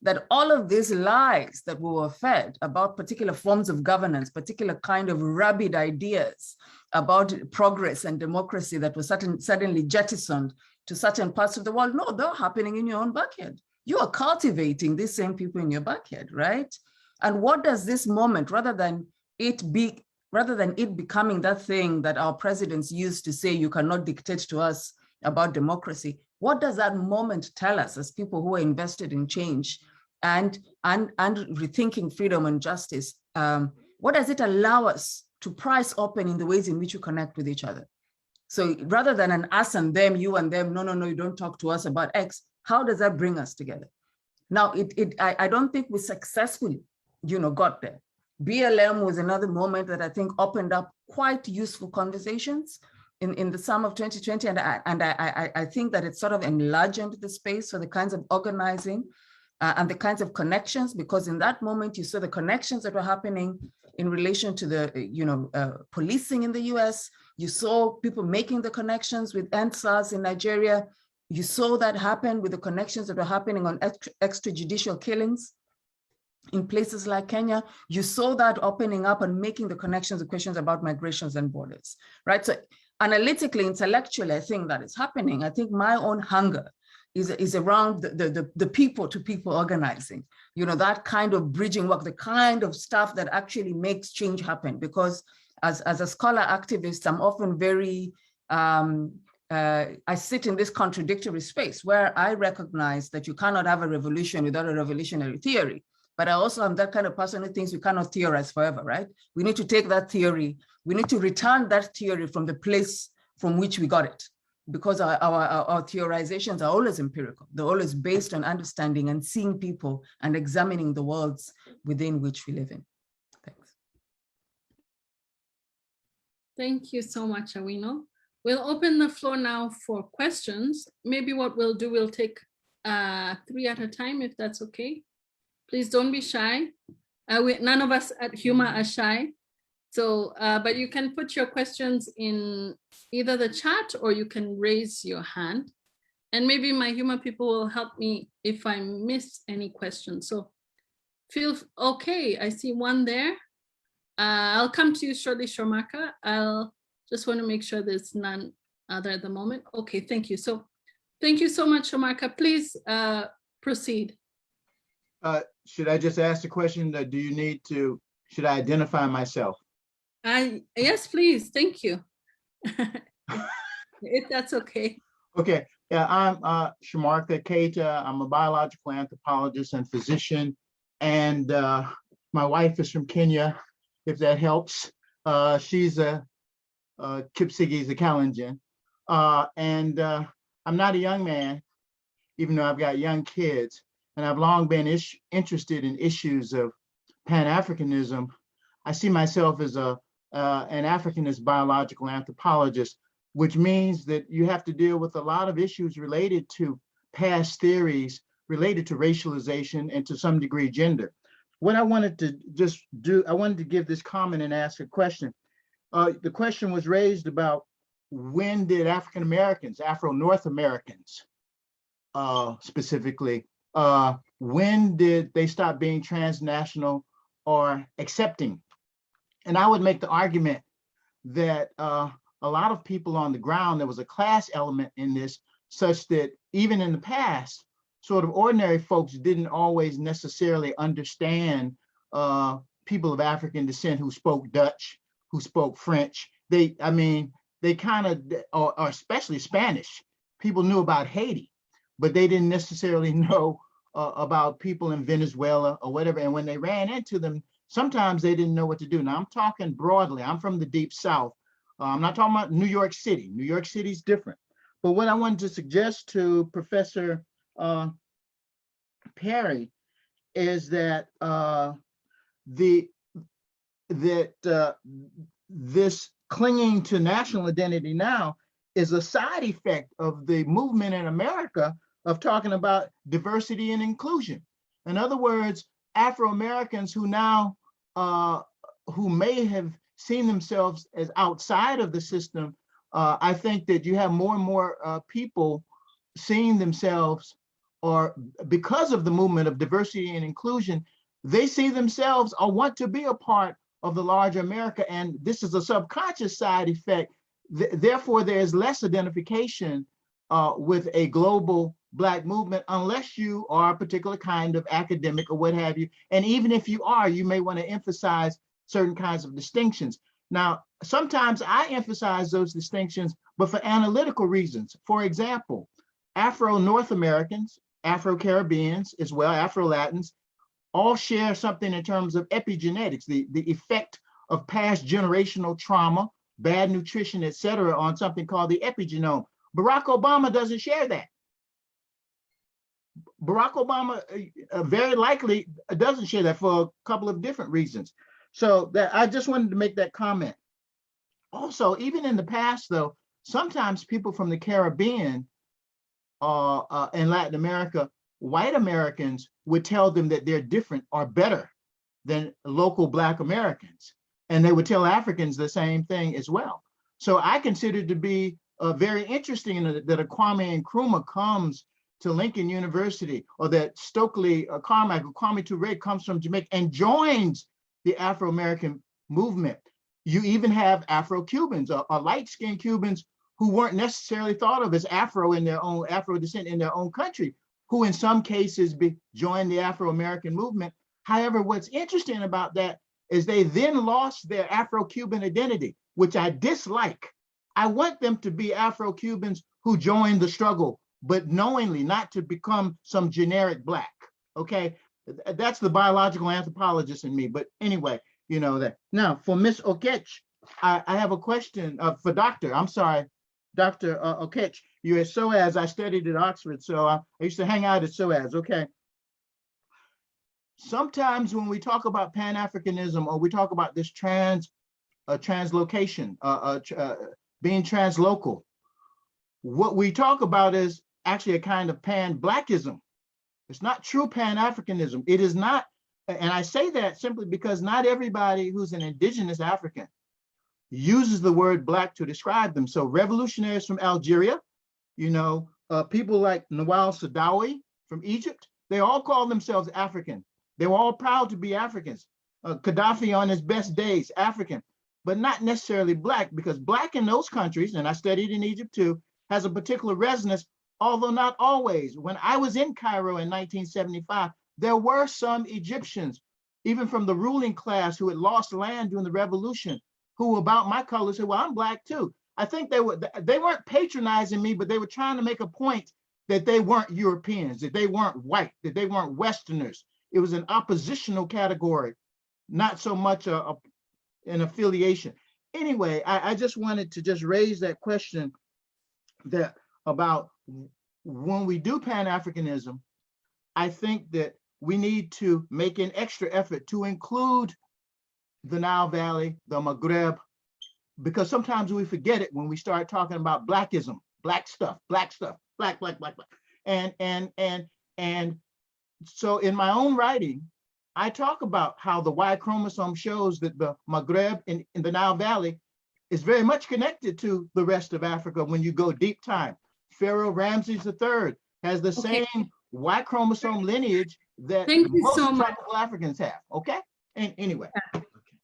[SPEAKER 4] That all of these lies that we were fed about particular forms of governance, particular kind of rabid ideas about progress and democracy that was suddenly jettisoned to certain parts of the world, no, they're happening in your own backyard. You are cultivating these same people in your backyard, right? And what does this moment, rather than it becoming that thing that our presidents used to say, you cannot dictate to us about democracy, what does that moment tell us as people who are invested in change and rethinking freedom and justice? What does it allow us to price open in the ways in which we connect with each other? So rather than an us and them, you and them, no, you don't talk to us about X, how does that bring us together? Now, I don't think we successfully, you know, got there. BLM was another moment that I think opened up quite useful conversations in the summer of 2020. And I think that it sort of enlarged the space for the kinds of organizing and the kinds of connections, because in that moment, you saw the connections that were happening in relation to the, you know, policing in the US. You saw people making the connections with NSAS in Nigeria. You saw that happen with the connections that were happening on extrajudicial killings in places like Kenya. You saw that opening up and making the connections and questions about migrations and borders, right? So analytically, intellectually, I think that is happening. I think my own hunger is around the people-to-people organizing, you know, that kind of bridging work, the kind of stuff that actually makes change happen. Because as a scholar activist, I'm often very I sit in this contradictory space where I recognize that you cannot have a revolution without a revolutionary theory. But I also am that kind of person who thinks we cannot theorize forever, right? We need to take that theory, we need to return that theory from the place from which we got it, because our theorizations are always empirical. They're always based on understanding and seeing people and examining the worlds within which we live in. Thanks.
[SPEAKER 1] Thank you so much, Awino. We'll open the floor now for questions. Maybe what we'll do, we'll take 3 at a time, if that's okay. Please don't be shy. None of us at HUMA are shy. So, but you can put your questions in either the chat or you can raise your hand. And maybe my HUMA people will help me if I miss any questions. So okay, I see one there. I'll come to you shortly, Shomaka. I'll just want to make sure there's none other at the moment. Okay, thank you. So thank you so much, Shomaka. Please proceed.
[SPEAKER 5] Should I just ask the question, do you need to, should I identify myself?
[SPEAKER 1] Yes, please. Thank you. If that's okay.
[SPEAKER 5] Okay. Yeah, I'm Shamartha Keita. I'm a biological anthropologist and physician. And my wife is from Kenya, if that helps. She's a Kipsigis, a Kalenjin. And I'm not a young man, even though I've got young kids. And I've long been interested in issues of Pan-Africanism. I see myself as an Africanist biological anthropologist, which means that you have to deal with a lot of issues related to past theories, related to racialization and to some degree gender. What I wanted to just do, I wanted to give this comment and ask a question. The question was raised about when did African Americans, Afro-North Americans specifically, when did they stop being transnational or accepting? And I would make the argument that a lot of people on the ground, there was a class element in this, such that even in the past, sort of ordinary folks didn't always necessarily understand people of African descent who spoke Dutch, who spoke French. They kind of, or especially Spanish. People knew about Haiti, but they didn't necessarily know about people in Venezuela or whatever. And when they ran into them, sometimes they didn't know what to do. Now I'm talking broadly. I'm from the Deep South. I'm not talking about New York City. New York City is different. But what I wanted to suggest to Professor Perry is that this clinging to national identity now is a side effect of the movement in America of talking about diversity and inclusion. In other words, Afro-Americans who now, who may have seen themselves as outside of the system, I think that you have more and more people seeing themselves, or because of the movement of diversity and inclusion, they see themselves or want to be a part of the larger America. And this is a subconscious side effect. Therefore, there's less identification with a global Black movement, unless you are a particular kind of academic or what have you. And even if you are, you may want to emphasize certain kinds of distinctions. Now, sometimes I emphasize those distinctions, but for analytical reasons. For example, Afro-North Americans, Afro-Caribbeans, as well, Afro-Latins, all share something in terms of epigenetics, the effect of past generational trauma, bad nutrition, et cetera, on something called the epigenome. Barack Obama doesn't share that. Barack Obama very likely doesn't share that for a couple of different reasons. So that I just wanted to make that comment. Also, even in the past, though, sometimes people from the Caribbean and Latin America, white Americans would tell them that they're different or better than local Black Americans. And they would tell Africans the same thing as well. So I consider it to be very interesting that a Kwame Nkrumah comes to Lincoln University, or that Stokely Carmichael, Kwame Ture comes from Jamaica and joins the Afro-American movement. You even have Afro-Cubans or light-skinned Cubans who weren't necessarily thought of as Afro in their own, Afro descent in their own country, who in some cases joined the Afro-American movement. However, what's interesting about that is they then lost their Afro-Cuban identity, which I dislike. I want them to be Afro-Cubans who join the struggle, but knowingly, not to become some generic Black, okay? That's the biological anthropologist in me, but anyway, you know that. Now, for Miss Okech, I have a question for Dr. Okech. You're at SOAS. I studied at Oxford, so I used to hang out at SOAS, okay? Sometimes when we talk about Pan-Africanism or we talk about this translocation, being translocal, what we talk about is actually a kind of Pan-Blackism. It's not true Pan-Africanism. It is not, and I say that simply because not everybody who's an indigenous African uses the word Black to describe them. So revolutionaries from Algeria, you know, people like Nawal Saadawi from Egypt, they all call themselves African. They were all proud to be Africans. Gaddafi on his best days, African, but not necessarily Black, because Black in those countries, and I studied in Egypt too, has a particular resonance, although not always. When I was in Cairo in 1975, there were some Egyptians, even from the ruling class who had lost land during the revolution, who about my color said, well, I'm Black too. I think they weren't patronizing me, but they were trying to make a point that they weren't Europeans, that they weren't white, that they weren't Westerners. It was an oppositional category, not so much an affiliation. Anyway, I just wanted to just raise that question that about when we do Pan-Africanism, I think that we need to make an extra effort to include the Nile Valley, the Maghreb, because sometimes we forget it when we start talking about Blackism, Black stuff, Black. And so in my own writing, I talk about how the Y chromosome shows that the Maghreb in the Nile Valley is very much connected to the rest of Africa when you go deep time. Pharaoh Ramses III has the same Y chromosome lineage that most tropical Africans have, okay? And anyway.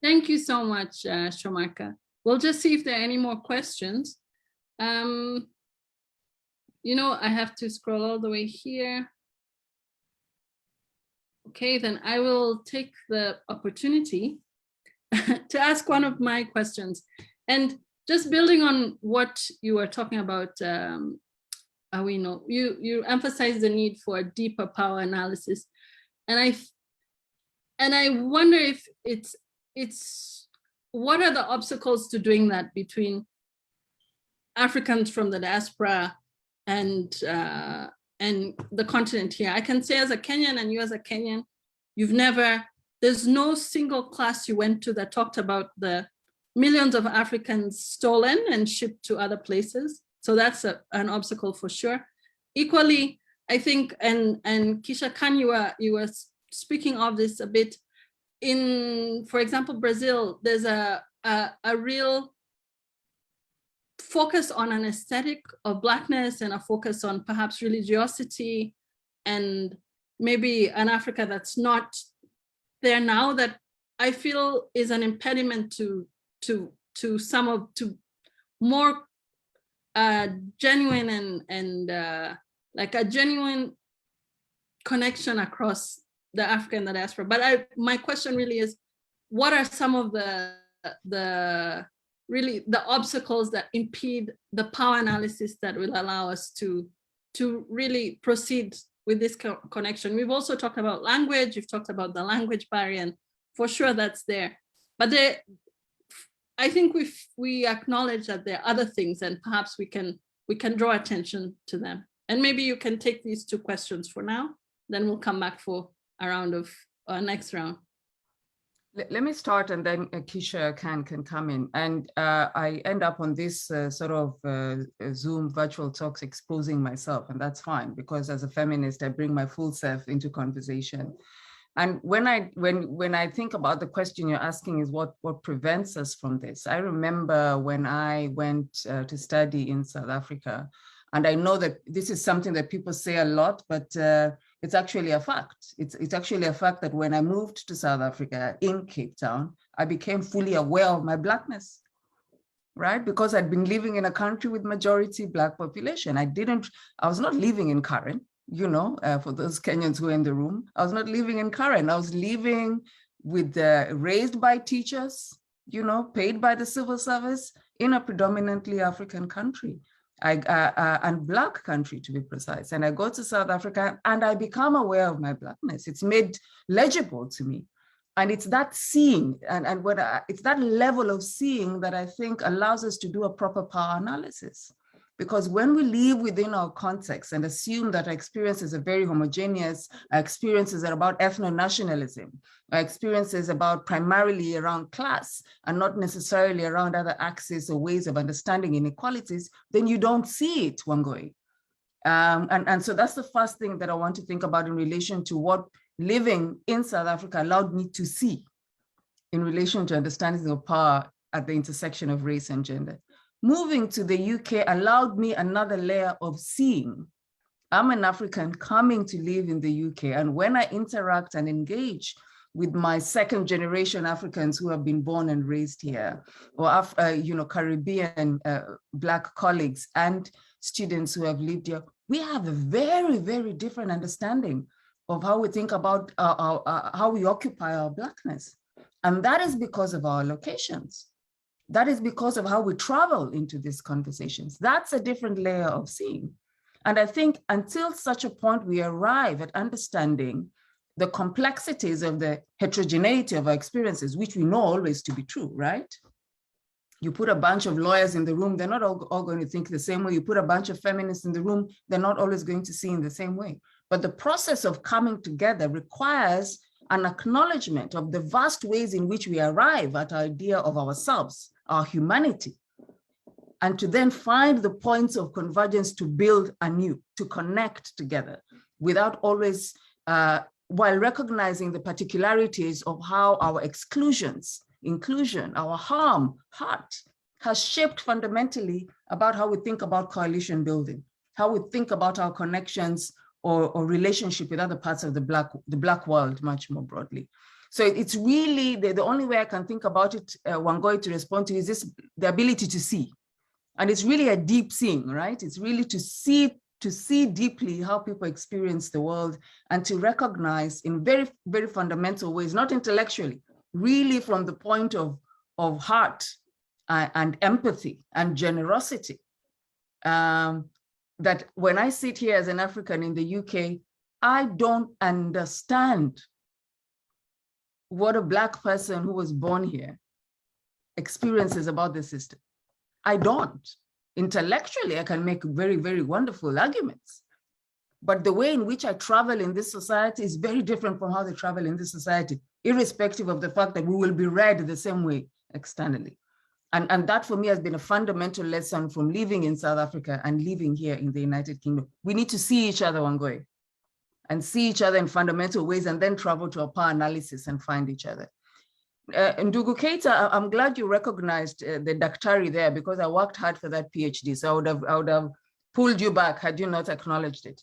[SPEAKER 1] Thank you so much, Shomarka. We'll just see if there are any more questions. You know, I have to scroll all the way here. Okay, then I will take the opportunity to ask one of my questions. And just building on what you were talking about, Awino, you emphasize the need for a deeper power analysis. And I wonder if it's what are the obstacles to doing that between Africans from the diaspora and the continent here? I can say as a Kenyan, and you as a Kenyan, there's no single class you went to that talked about the millions of Africans stolen and shipped to other places. So that's an obstacle for sure. Equally, I think, and Keisha-Khan, you were speaking of this a bit. In, for example, Brazil, there's a real focus on an aesthetic of Blackness and a focus on perhaps religiosity and maybe an Africa that's not there now, that I feel is an impediment to more genuine and like a genuine connection across the Africa and the diaspora. But my question really is, what are some of the obstacles that impede the power analysis that will allow us to really proceed with this connection? We've also talked about language. You've talked about the language barrier, and for sure that's there. But I think we acknowledge that there are other things, and perhaps we can draw attention to them. And maybe you can take these two questions for now, then we'll come back for a round of next round.
[SPEAKER 4] Let me start, and then Keisha-Khan can come in. And I end up on this sort of Zoom virtual talks exposing myself, and that's fine, because as a feminist, I bring my full self into conversation. And when I think about the question you're asking is what prevents us from this? I remember when I went to study in South Africa, and I know that this is something that people say a lot, but it's actually a fact. It's actually a fact that when I moved to South Africa in Cape Town, I became fully aware of my Blackness, right? Because I'd been living in a country with majority Black population. I was not living in Karen, you know, for those Kenyans who are in the room. I was not living in Karen. I was living with raised by teachers, you know, paid by the civil service, in a predominantly African country, and Black country to be precise. And I go to South Africa and I become aware of my Blackness. It's made legible to me. And it's that seeing, it's that level of seeing that I think allows us to do a proper power analysis. Because when we live within our context and assume that our experiences are very homogeneous, our experiences are about ethno-nationalism, our experiences about primarily around class and not necessarily around other axes or ways of understanding inequalities, then you don't see it, Wangoi. And so that's the first thing that I want to think about in relation to what living in South Africa allowed me to see in relation to understanding of power at the intersection of race and gender. Moving to the UK allowed me another layer of seeing. I'm an African coming to live in the UK, and when I interact and engage with my second generation Africans who have been born and raised here, or Caribbean Black colleagues and students who have lived here, we have a very, very different understanding of how we think about how we occupy our Blackness. And that is because of our locations. That is because of how we travel into these conversations. That's a different layer of seeing. And I think until such a point we arrive at understanding the complexities of the heterogeneity of our experiences, which we know always to be true, right? You put a bunch of lawyers in the room, they're not all going to think the same way. You put a bunch of feminists in the room, they're not always going to see in the same way. But the process of coming together requires an acknowledgement of the vast ways in which we arrive at our idea of ourselves, our humanity, and to then find the points of convergence to build anew, to connect together without always, while recognizing the particularities of how our exclusions, inclusion, our harm, heart, has shaped fundamentally about how we think about coalition building, how we think about our connections or relationship with other parts of the Black world much more broadly. So it's really, the only way I can think about it, Wangoi, to respond to is the ability to see. And it's really a deep seeing, right? It's really to see deeply how people experience the world and to recognize in very, very fundamental ways, not intellectually, really from the point of heart and empathy and generosity. That when I sit here as an African in the UK, I don't understand what a Black person who was born here experiences about the system. I don't. Intellectually, I can make very, very wonderful arguments. But the way in which I travel in this society is very different from how they travel in this society, irrespective of the fact that we will be read the same way externally. And that for me has been a fundamental lesson from living in South Africa and living here in the United Kingdom. We need to see each other, Wangoi, and see each other in fundamental ways and then travel to a power analysis and find each other. Ndugu Keita, I'm glad you recognized the Daktari there because I worked hard for that PhD. So I would have pulled you back had you not acknowledged it.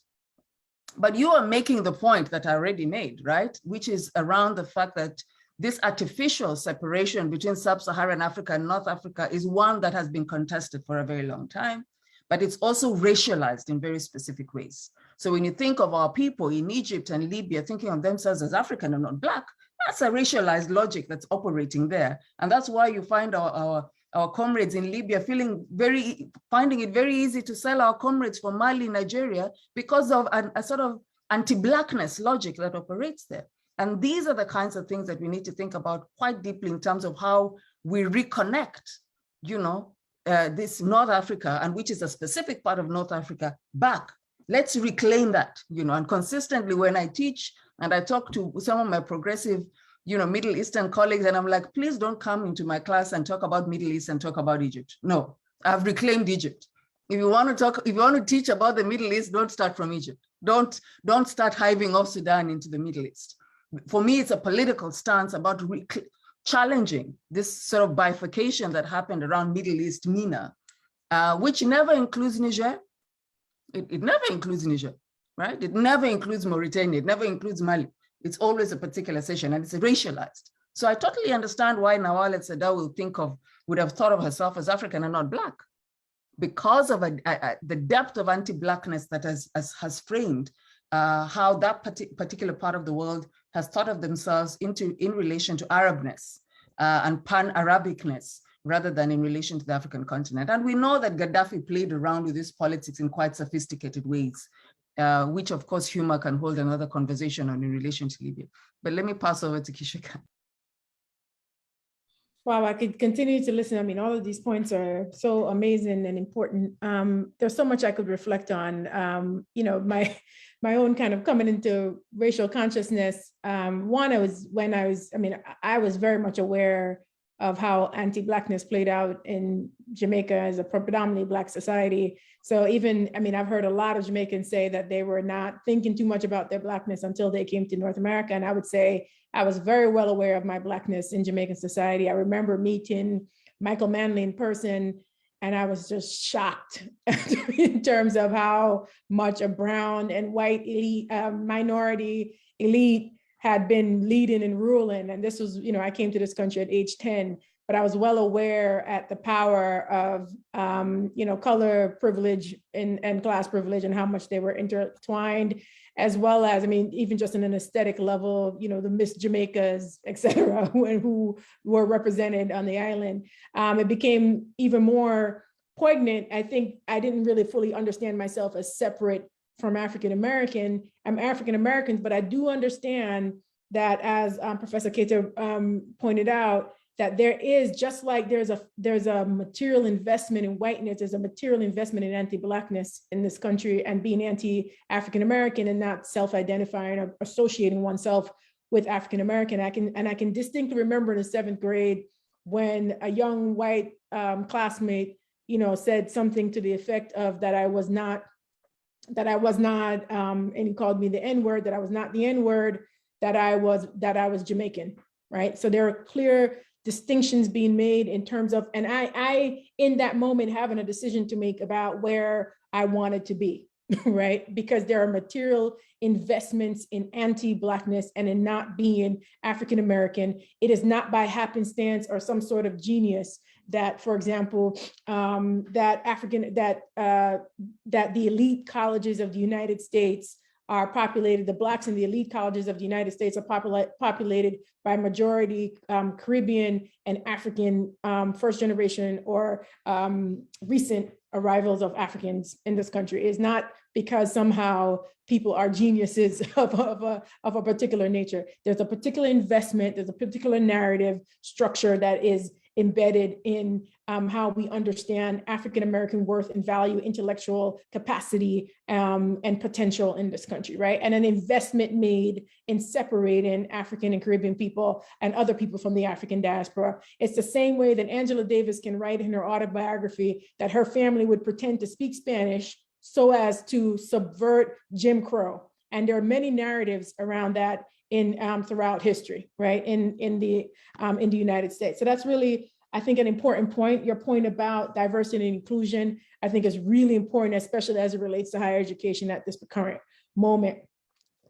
[SPEAKER 4] But you are making the point that I already made, right? Which is around the fact that this artificial separation between sub-Saharan Africa and North Africa is one that has been contested for a very long time, but it's also racialized in very specific ways. So when you think of our people in Egypt and Libya thinking of themselves as African and not Black, that's a racialized logic that's operating there. And that's why you find our comrades in Libya finding it very easy to sell our comrades from Mali, Nigeria, because of a sort of anti-Blackness logic that operates there. And these are the kinds of things that we need to think about quite deeply in terms of how we reconnect, this North Africa, and which is a specific part of North Africa, back. Let's reclaim that, and consistently when I teach and I talk to some of my progressive, Middle Eastern colleagues, and I'm like, please don't come into my class and talk about Middle East and talk about Egypt. No, I've reclaimed Egypt. If you want to teach about the Middle East, don't start from Egypt. Don't start hiving off Sudan into the Middle East. For me, it's a political stance about challenging this sort of bifurcation that happened around Middle East MENA, which never includes Niger. It never includes Niger, right? It never includes Mauritania. It never includes Mali. It's always a particular session and it's racialized. So I totally understand why Nawal al-Saadaw would have thought of herself as African and not Black, because of the depth of anti-Blackness that has framed how that particular part of the world has thought of themselves in relation to Arabness and Pan-Arabicness, rather than in relation to the African continent. And we know that Gaddafi played around with this politics in quite sophisticated ways, which of course HUMA can hold another conversation on in relation to Libya. But let me pass over to Keisha-Khan.
[SPEAKER 3] Wow, I could continue to listen. I mean, all of these points are so amazing and important. There's so much I could reflect on. You know, my own kind of coming into racial consciousness. One, I was very much aware of how anti-Blackness played out in Jamaica as a predominantly Black society. So even, I mean, I've heard a lot of Jamaicans say that they were not thinking too much about their Blackness until they came to North America. And I would say I was very well aware of my Blackness in Jamaican society. I remember meeting Michael Manley in person, and I was just shocked in terms of how much a brown and white elite, minority elite had been leading and ruling. And this was, you know, I came to this country at age 10, but I was well aware at the power of, you know, color privilege and class privilege and how much they were intertwined, as well as, I mean, even just in an aesthetic level, you know, the Miss Jamaicas, et cetera, who were represented on the island. It became even more poignant. I think I didn't really fully understand myself as separate from African-American. I'm African-American, but I do understand that, as Professor Keita pointed out, that there is, just like there's a material investment in whiteness, there's a material investment in anti-Blackness in this country, and being anti-African-American and not self-identifying or associating oneself with African-American. I can distinctly remember in the 7th grade when a young white classmate, you know, said something to the effect of that I was not, and he called me the N-word, that I was not the N-word, that I was Jamaican, right? So there are clear distinctions being made in terms of, and I in that moment having a decision to make about where I wanted to be, right? Because there are material investments in anti-Blackness and in not being African-American. It is not by happenstance or some sort of genius that, for example, that the elite colleges of the United States are populated, the Blacks in the elite colleges of the United States are populated by majority Caribbean and African first generation or recent arrivals of Africans in this country. Is not because somehow people are geniuses of a particular nature. There's a particular investment, there's a particular narrative structure that is embedded in how we understand African-American worth and value, intellectual capacity, and potential in this country, right? And an investment made in separating African and Caribbean people and other people from the African diaspora. It's the same way that Angela Davis can write in her autobiography that her family would pretend to speak Spanish so as to subvert Jim Crow. And there are many narratives around that in throughout history, right? In the United States. So that's really, I think, an important point. Your point about diversity and inclusion, I think, is really important, especially as it relates to higher education at this current moment.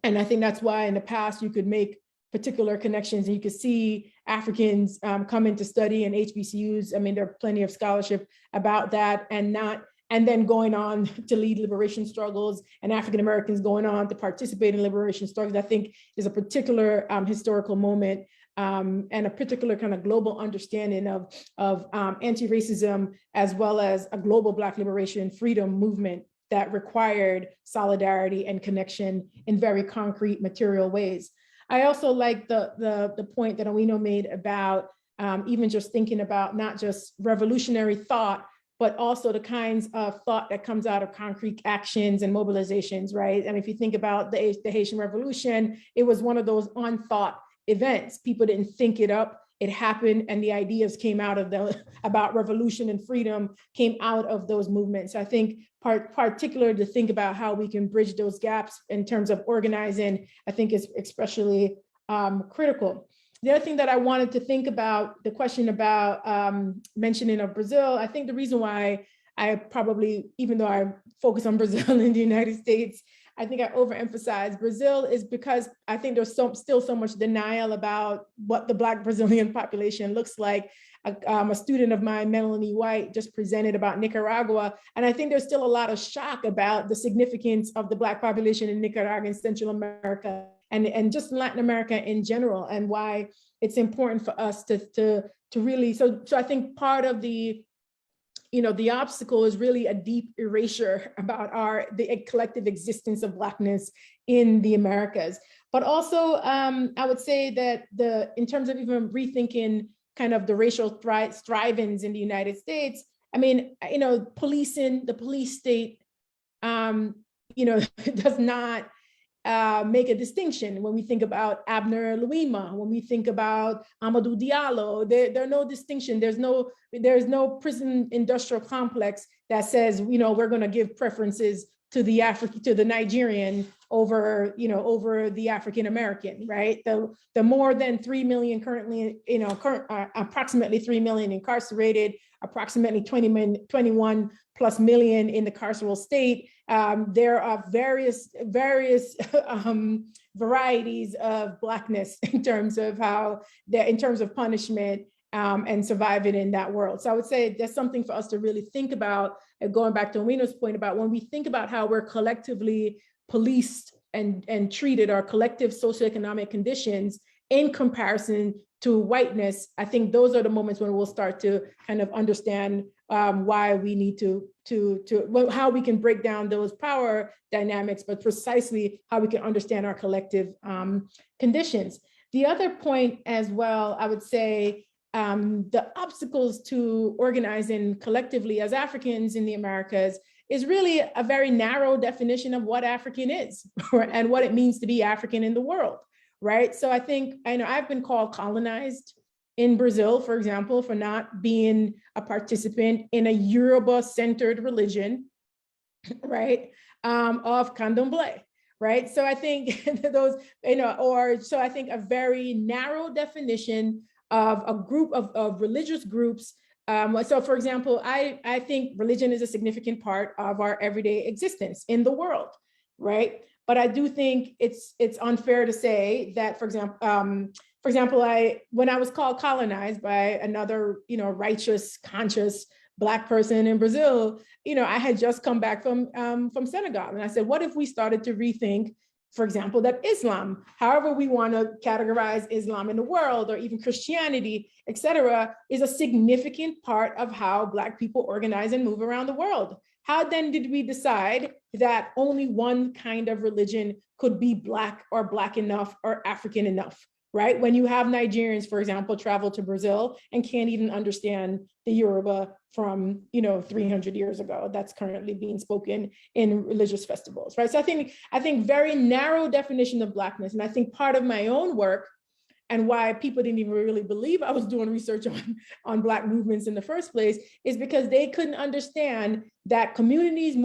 [SPEAKER 3] And I think that's why in the past you could make particular connections and you could see Africans come in to study in HBCUs. I mean, there are plenty of scholarship about that, and then going on to lead liberation struggles, and African-Americans going on to participate in liberation struggles, I think is a particular historical moment and a particular kind of global understanding of anti-racism, as well as a global Black liberation freedom movement that required solidarity and connection in very concrete material ways. I also like the point that Awino made about even just thinking about not just revolutionary thought, but also the kinds of thought that comes out of concrete actions and mobilizations, right? And if you think about the Haitian Revolution, it was one of those unthought events. People didn't think it up, it happened, and the ideas came out of about revolution and freedom came out of those movements. I think particular to think about how we can bridge those gaps in terms of organizing, I think is especially critical. The other thing that I wanted to think about, the question about mentioning of Brazil, I think the reason why I probably, even though I focus on Brazil in the United States, I think I overemphasize Brazil is because I think there's still so much denial about what the Black Brazilian population looks like. A student of mine, Melanie White, just presented about Nicaragua, and I think there's still a lot of shock about the significance of the Black population in Nicaragua and Central America and just Latin America in general, and why it's important for us to really, so I think part of the, the obstacle is really a deep erasure about the collective existence of Blackness in the Americas. But also, I would say that in terms of even rethinking kind of the racial strivings in the United States, I mean, policing, the police state, does not make a distinction. When we think about Abner Louima, when we think about Amadou Diallo, there are no distinction. There's no prison industrial complex that says, we're going to give preferences to the Nigerian over the African American, right? The more than 3 million currently, approximately 3 million incarcerated, approximately 21 plus million in the carceral state. There are various varieties of Blackness in terms of punishment and surviving in that world. So I would say that's something for us to really think about, going back to Awino's point about when we think about how we're collectively policed and treated, our collective socioeconomic conditions in comparison to whiteness. I think those are the moments when we'll start to kind of understand why we need how we can break down those power dynamics, but precisely how we can understand our collective conditions. The other point as well, I would say, the obstacles to organizing collectively as Africans in the Americas is really a very narrow definition of what African is and what it means to be African in the world, right? So I know I've been called colonized in Brazil, for example, for not being a participant in a Yoruba-centered religion, right, of candomblé, right? So I think so I think a very narrow definition of a group of religious groups. So for example, I think religion is a significant part of our everyday existence in the world, right? But I do think it's unfair to say that, for example, when I was called colonized by another, righteous, conscious Black person in Brazil, I had just come back from Senegal. And I said, what if we started to rethink, for example, that Islam, however we want to categorize Islam in the world, or even Christianity, et cetera, is a significant part of how Black people organize and move around the world. How then did we decide that only one kind of religion could be Black or Black enough or African enough, right? When you have Nigerians, for example, travel to Brazil and can't even understand the Yoruba from 300 years ago that's currently being spoken in religious festivals, right? So I think very narrow definition of Blackness, and I think part of my own work and why people didn't even really believe I was doing research on Black movements in the first place is because they couldn't understand that communities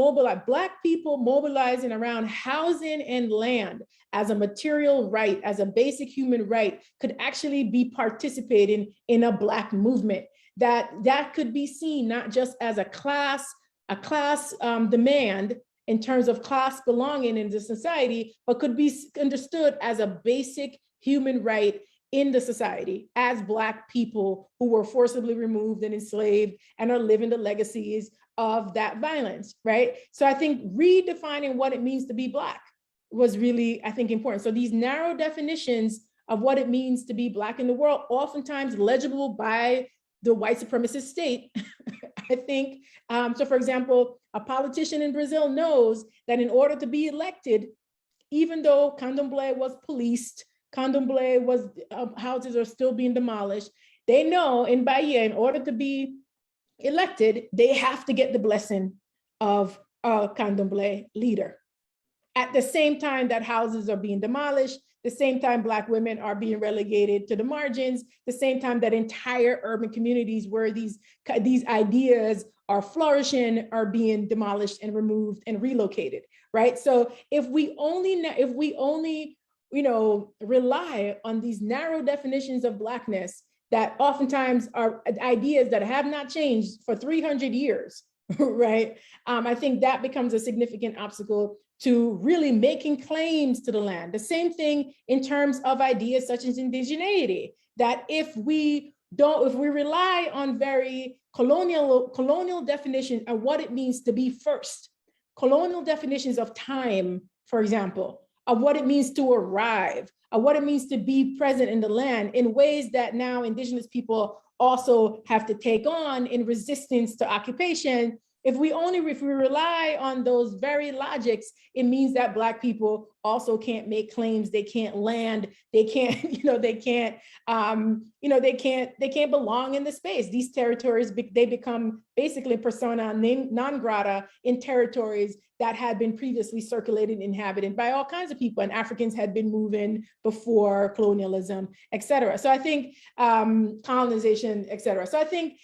[SPEAKER 3] Black people mobilizing around housing and land as a material right, as a basic human right, could actually be participating in a Black movement. That could be seen not just as a class demand in terms of class belonging in the society, but could be understood as a basic human right in the society as Black people who were forcibly removed and enslaved and are living the legacies of that violence, right? So I think redefining what it means to be Black was really, I think, important. So these narrow definitions of what it means to be Black in the world, oftentimes legible by the white supremacist state, I think. So for example, a politician in Brazil knows that in order to be elected, even though candomblé was policed, candomblé was, houses are still being demolished, they know in Bahia, in order to be elected, they have to get the blessing of a candomblé leader. At the same time that houses are being demolished, the same time Black women are being relegated to the margins, the same time that entire urban communities where these ideas are flourishing are being demolished and removed and relocated, right? So if we only rely on these narrow definitions of Blackness that oftentimes are ideas that have not changed for 300 years, right? I think that becomes a significant obstacle to really making claims to the land. The same thing in terms of ideas such as indigeneity, that if we rely on very colonial definitions of what it means to be first, colonial definitions of time, for example, of what it means to arrive, of what it means to be present in the land in ways that now indigenous people also have to take on in resistance to occupation. If we rely on those very logics, it means that Black people also can't make claims. They can't land. They can't, they can't belong in the space. These territories, they become basically persona non grata in territories that had been previously circulated and inhabited by all kinds of people, and Africans had been moving before colonialism, et cetera. So I think colonization, et cetera. So I think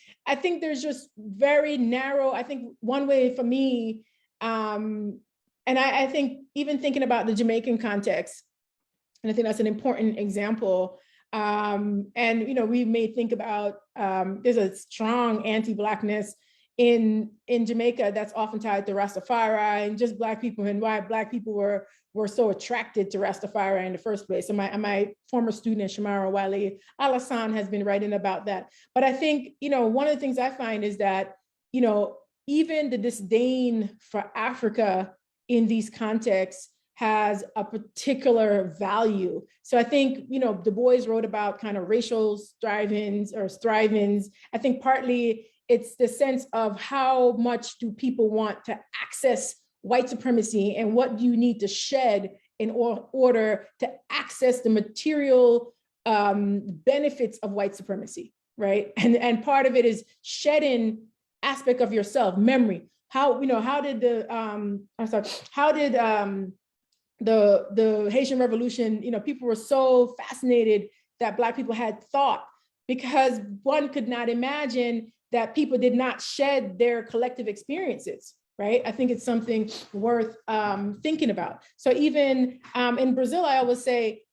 [SPEAKER 3] there's just very narrow, I think one way for me, and I think even thinking about the Jamaican context, and I think that's an important example. And we may think about, there's a strong anti-Blackness in Jamaica that's often tied to Rastafari and just Black people, and why Black people were so attracted to Rastafari in the first place. And my former student, Shamara Wale Alassane, has been writing about that. But I think, one of the things I find is that, even the disdain for Africa in these contexts has a particular value. So I think, Du Bois wrote about kind of racial strivings. I think partly it's the sense of how much do people want to access white supremacy, and what do you need to shed in order to access the material benefits of white supremacy, right? And part of it is shedding aspect of yourself, memory. How did the Haitian Revolution, people were so fascinated that Black people had thought, because one could not imagine that people did not shed their collective experiences, right? I think it's something worth thinking about. So even in Brazil, I always say,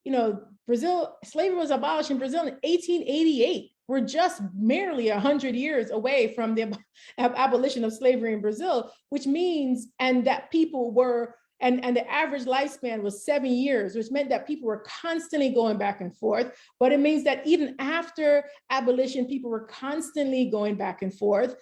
[SPEAKER 3] Brazil, slavery was abolished in Brazil in 1888. We're just merely 100 years away from the abolition of slavery in Brazil, which means, and that people were, and the average lifespan was 7 years, which meant that people were constantly going back and forth. But it means that even after abolition, people were constantly going back and forth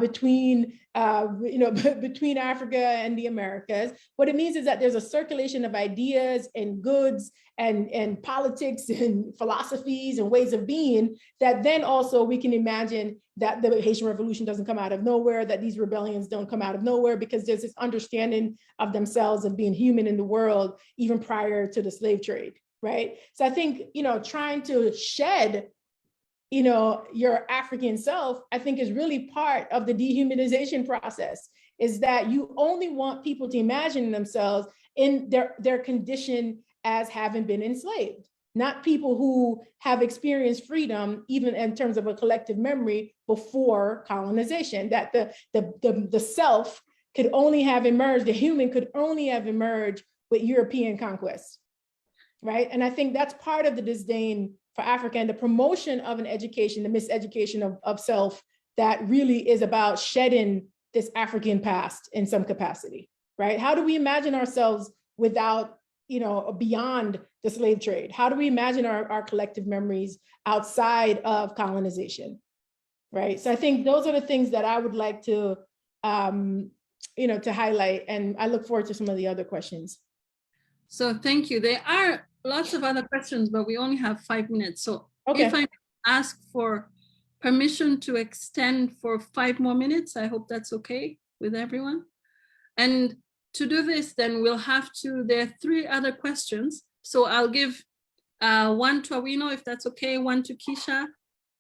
[SPEAKER 3] between Africa and the Americas. What it means is that there's a circulation of ideas and goods and politics and philosophies and ways of being that then also we can imagine that the Haitian Revolution doesn't come out of nowhere, that these rebellions don't come out of nowhere, because there's this understanding of themselves and being human in the world even prior to the slave trade, right? So I think, trying to shed, your African self, I think is really part of the dehumanization process, is that you only want people to imagine themselves in their condition as having been enslaved, not people who have experienced freedom, even in terms of a collective memory before colonization, that the self could only have emerged, the human could only have emerged with European conquest, right? And I think that's part of the disdain for Africa and the promotion of an education, the miseducation of self, that really is about shedding this African past in some capacity, right? How do we imagine ourselves without, beyond the slave trade? How do we imagine our collective memories outside of colonization, right? So I think those are the things that I would like to, to highlight, and I look forward to some of the other questions.
[SPEAKER 1] So thank you. There are lots of other questions, but we only have 5 minutes. So
[SPEAKER 3] Okay.
[SPEAKER 1] If I ask for permission to extend for 5 more minutes, I hope that's okay with everyone. And to do this, then we'll have to, there are 3 other questions. So I'll give one to Awino, if that's okay, one to Kisha,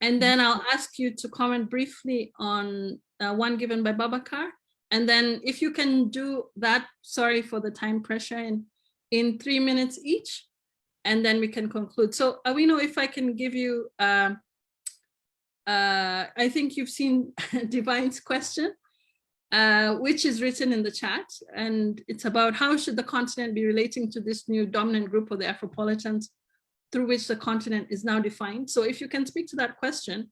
[SPEAKER 1] and then I'll ask you to comment briefly on one given by Babacar. And then if you can do that, sorry for the time pressure, in 3 minutes each, and then we can conclude. So Awino, if I can give you, I think you've seen Divine's question, which is written in the chat, and it's about how should the continent be relating to this new dominant group of the Afropolitans through which the continent is now defined. So if you can speak to that question,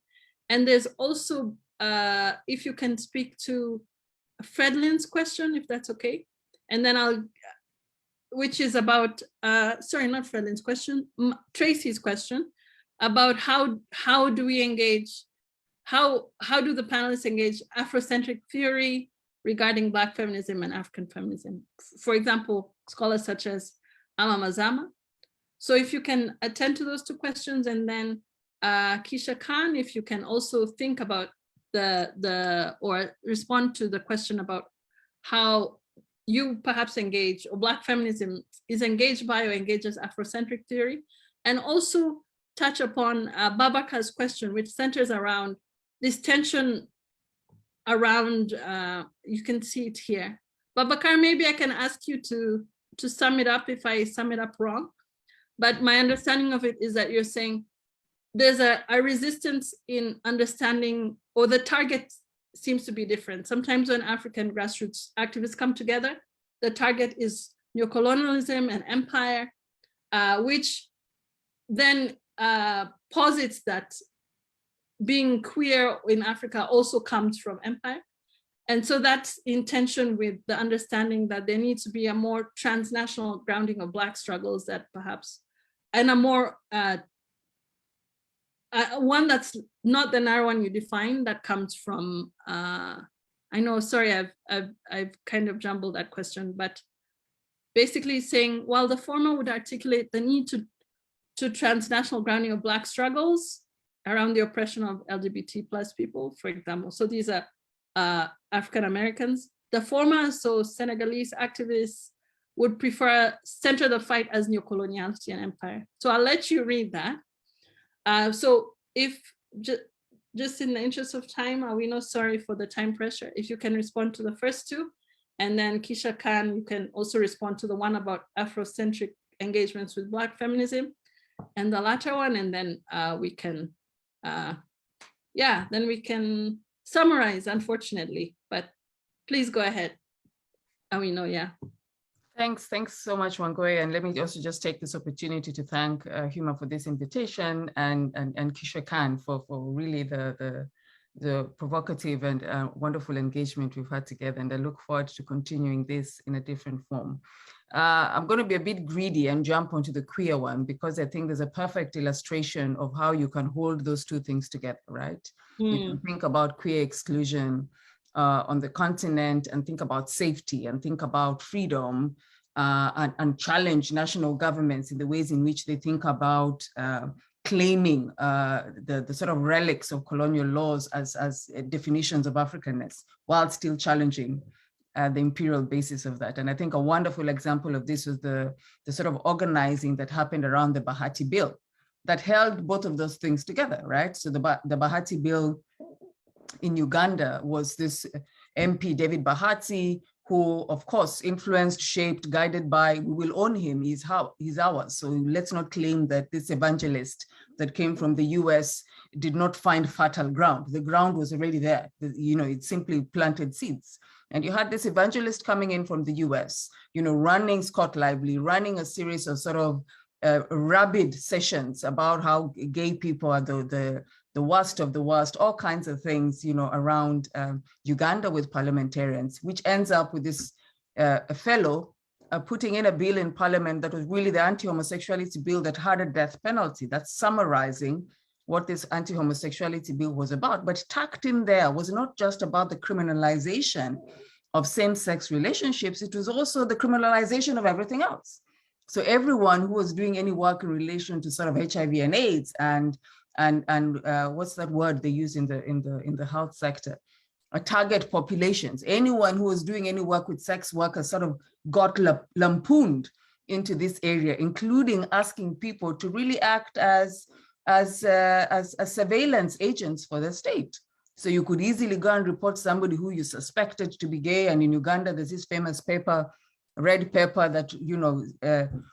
[SPEAKER 1] and there's also, if you can speak to Fredlin's question, if that's okay, and then which is about, sorry, not Fredlin's question, Tracy's question about how do we engage, how do the panelists engage Afrocentric theory regarding Black feminism and African feminism? For example, scholars such as Amamazama. So if you can attend to those two questions, and then Keisha-Khan, if you can also think about or respond to the question about how you perhaps engage, or Black feminism is engaged by or engages Afrocentric theory, and also touch upon Babakar's question, which centers around this tension around, you can see it here. Babakar, maybe I can ask you to sum it up if I sum it up wrong. But my understanding of it is that you're saying there's a resistance in understanding, or the target seems to be different. Sometimes when African grassroots activists come together, the target is neocolonialism and empire, which then posits that being queer in Africa also comes from empire. And so that's in tension with the understanding that there needs to be a more transnational grounding of Black struggles, that perhaps, and a more, one that's not the narrow one you define, that comes from, I know, sorry, I've kind of jumbled that question, but basically saying, while the former would articulate the need to transnational grounding of Black struggles around the oppression of LGBT plus people, for example. So these are African Americans. The former, so Senegalese activists, would prefer center the fight as neocoloniality and empire. So I'll let you read that. So if, just in the interest of time, Awino, sorry for the time pressure, if you can respond to the first two, and then Keisha-Khan, you can also respond to the one about Afrocentric engagements with Black feminism, and the latter one, and then we can, then we can summarize, unfortunately, but please go ahead. Awino, yeah.
[SPEAKER 4] Thanks so much, Wangoi. And let me also just take this opportunity to thank HUMA for this invitation, and Keisha-Khan for really the provocative and wonderful engagement we've had together. And I look forward to continuing this in a different form. I'm going to be a bit greedy and jump onto the queer one, because I think there's a perfect illustration of how you can hold those two things together, right? You can think about queer exclusion on the continent, and think about safety, and think about freedom, and challenge national governments in the ways in which they think about claiming the sort of relics of colonial laws as definitions of Africanness, while still challenging the imperial basis of that. And I think a wonderful example of this was the sort of organizing that happened around the Bahati Bill that held both of those things together, right? So the Bahati Bill in Uganda was this MP, David Bahati, who of course influenced, shaped, guided by, we will own him, he's ours. So let's not claim that this evangelist that came from the US did not find fertile ground. The ground was already there. It simply planted seeds. And you had this evangelist coming in from the US, running Scott Lively, running a series of sort of rabid sessions about how gay people are the worst of the worst, all kinds of things, around Uganda with parliamentarians, which ends up with this fellow putting in a bill in parliament that was really the anti-homosexuality bill that had a death penalty. That's summarizing what this anti-homosexuality bill was about. But tucked in there was not just about the criminalization of same-sex relationships, it was also the criminalization of everything else. So everyone who was doing any work in relation to sort of HIV and AIDS and what's that word they use in the health sector? Target populations. Anyone who was doing any work with sex workers sort of got lampooned into this area, including asking people to really act as surveillance agents for the state. So you could easily go and report somebody who you suspected to be gay. And in Uganda, there's this famous paper, red paper, that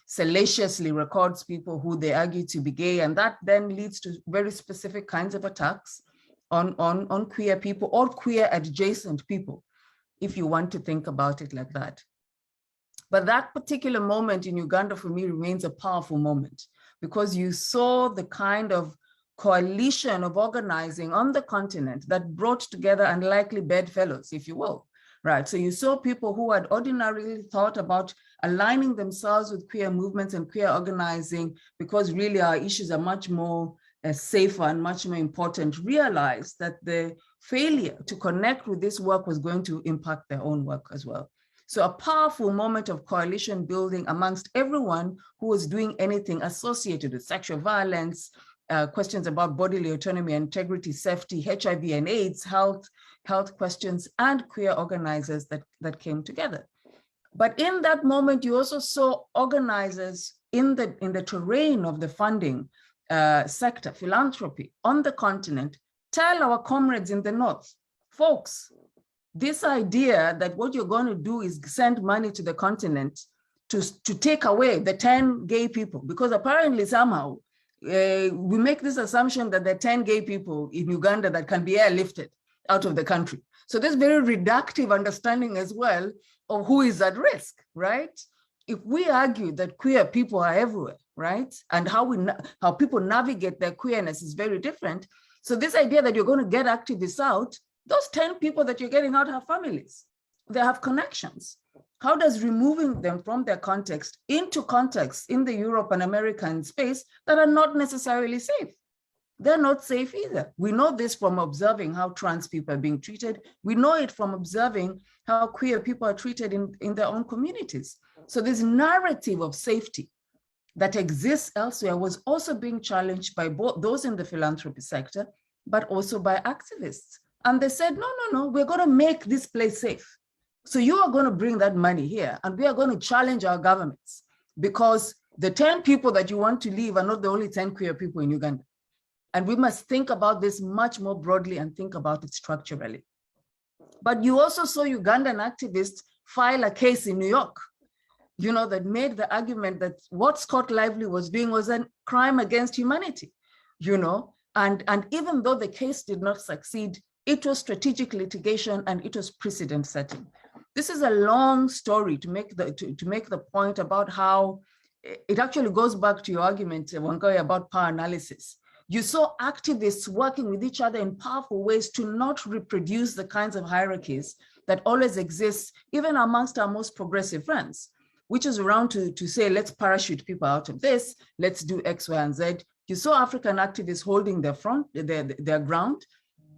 [SPEAKER 4] salaciously records people who they argue to be gay, and that then leads to very specific kinds of attacks on queer people or queer adjacent people, if you want to think about it like that. But that particular moment in Uganda for me remains a powerful moment, because you saw the kind of coalition of organizing on the continent that brought together unlikely bedfellows, if you will. Right, so you saw people who had ordinarily thought about aligning themselves with queer movements and queer organizing, because really our issues are much more safer and much more important, realized that the failure to connect with this work was going to impact their own work as well. So a powerful moment of coalition building amongst everyone who was doing anything associated with sexual violence, questions about bodily autonomy, integrity, safety, HIV and AIDS, health questions, and queer organizers that came together. But in that moment, you also saw organizers in the terrain of the funding sector, philanthropy on the continent, tell our comrades in the North, folks, this idea that what you're going to do is send money to the continent to take away the 10 gay people, because apparently somehow we make this assumption that there are 10 gay people in Uganda that can be airlifted out of the country. So there's very reductive understanding as well of who is at risk, right? If we argue that queer people are everywhere, right? And how people navigate their queerness is very different. So this idea that you're going to get activists out, those 10 people that you're getting out have families, they have connections. How does removing them from their context into context in the Europe and American space that are not necessarily safe? They're not safe either. We know this from observing how trans people are being treated. We know it from observing how queer people are treated in their own communities. So this narrative of safety that exists elsewhere was also being challenged by both those in the philanthropy sector, but also by activists. And they said, no, we're going to make this place safe. So you are going to bring that money here, and we are going to challenge our governments, because the 10 people that you want to leave are not the only 10 queer people in Uganda. And we must think about this much more broadly and think about it structurally. But you also saw Ugandan activists file a case in New York, that made the argument that what Scott Lively was doing was a crime against humanity, and even though the case did not succeed, it was strategic litigation and it was precedent setting. This is a long story to make the point about how it actually goes back to your argument, Wangari, about power analysis. You saw activists working with each other in powerful ways to not reproduce the kinds of hierarchies that always exist, even amongst our most progressive friends, which is around to say, let's parachute people out of this, let's do X, Y, and Z. You saw African activists holding their ground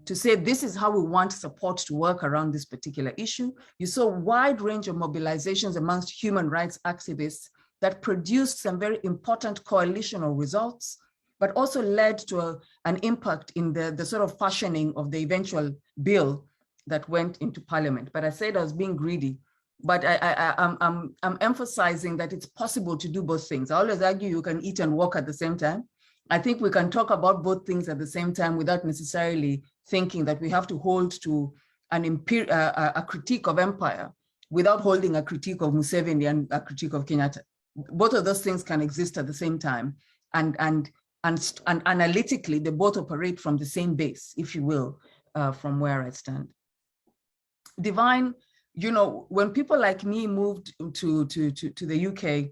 [SPEAKER 4] to say, this is how we want support to work around this particular issue. You saw a wide range of mobilizations amongst human rights activists that produced some very important coalitional results, but also led to an impact in the sort of fashioning of the eventual bill that went into parliament. But I said I was being greedy, but I'm emphasizing that it's possible to do both things. I always argue you can eat and walk at the same time. I think we can talk about both things at the same time without necessarily thinking that we have to hold to a critique of empire without holding a critique of Museveni and a critique of Kenyatta. Both of those things can exist at the same time. And analytically, they both operate from the same base, if you will, from where I stand. Divine, when people like me moved to the UK,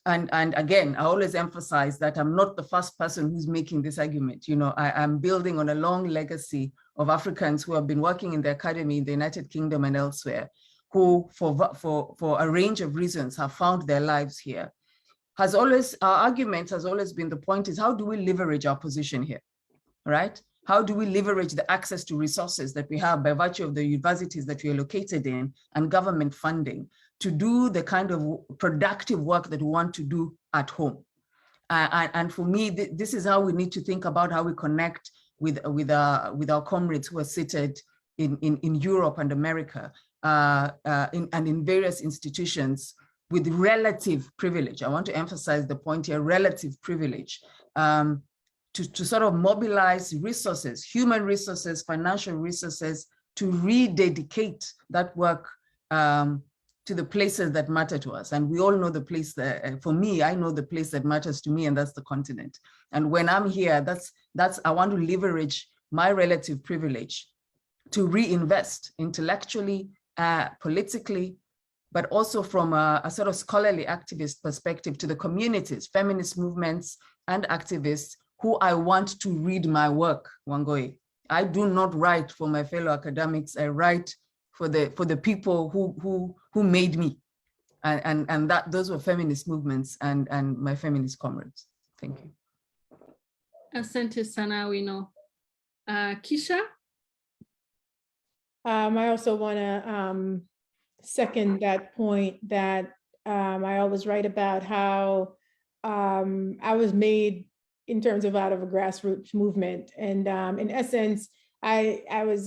[SPEAKER 4] and again, I always emphasize that I'm not the first person who's making this argument. I'm building on a long legacy of Africans who have been working in the academy in the United Kingdom and elsewhere, who for a range of reasons have found their lives here. Our argument has always been, the point is, how do we leverage our position here, right? How do we leverage the access to resources that we have by virtue of the universities that we are located in and government funding to do the kind of productive work that we want to do at home? And for me, this is how we need to think about how we connect with our comrades who are seated in Europe and America and in various institutions with relative privilege. I want to emphasize the point here, relative privilege, to sort of mobilize resources, human resources, financial resources, to rededicate that work to the places that matter to us. And we all know the place that, for me, I know the place that matters to me, and that's the continent. And when I'm here, I want to leverage my relative privilege to reinvest intellectually, politically, but also from a sort of scholarly activist perspective to the communities, feminist movements, and activists who I want to read my work, Wangoi. I do not write for my fellow academics. I write for the people who made me, and those were feminist movements and my feminist comrades. Thank you.
[SPEAKER 1] Asante sana, Awino. Kisha?
[SPEAKER 3] I also want to second that point that I always write about how I was made in terms of out of a grassroots movement. And in essence, I was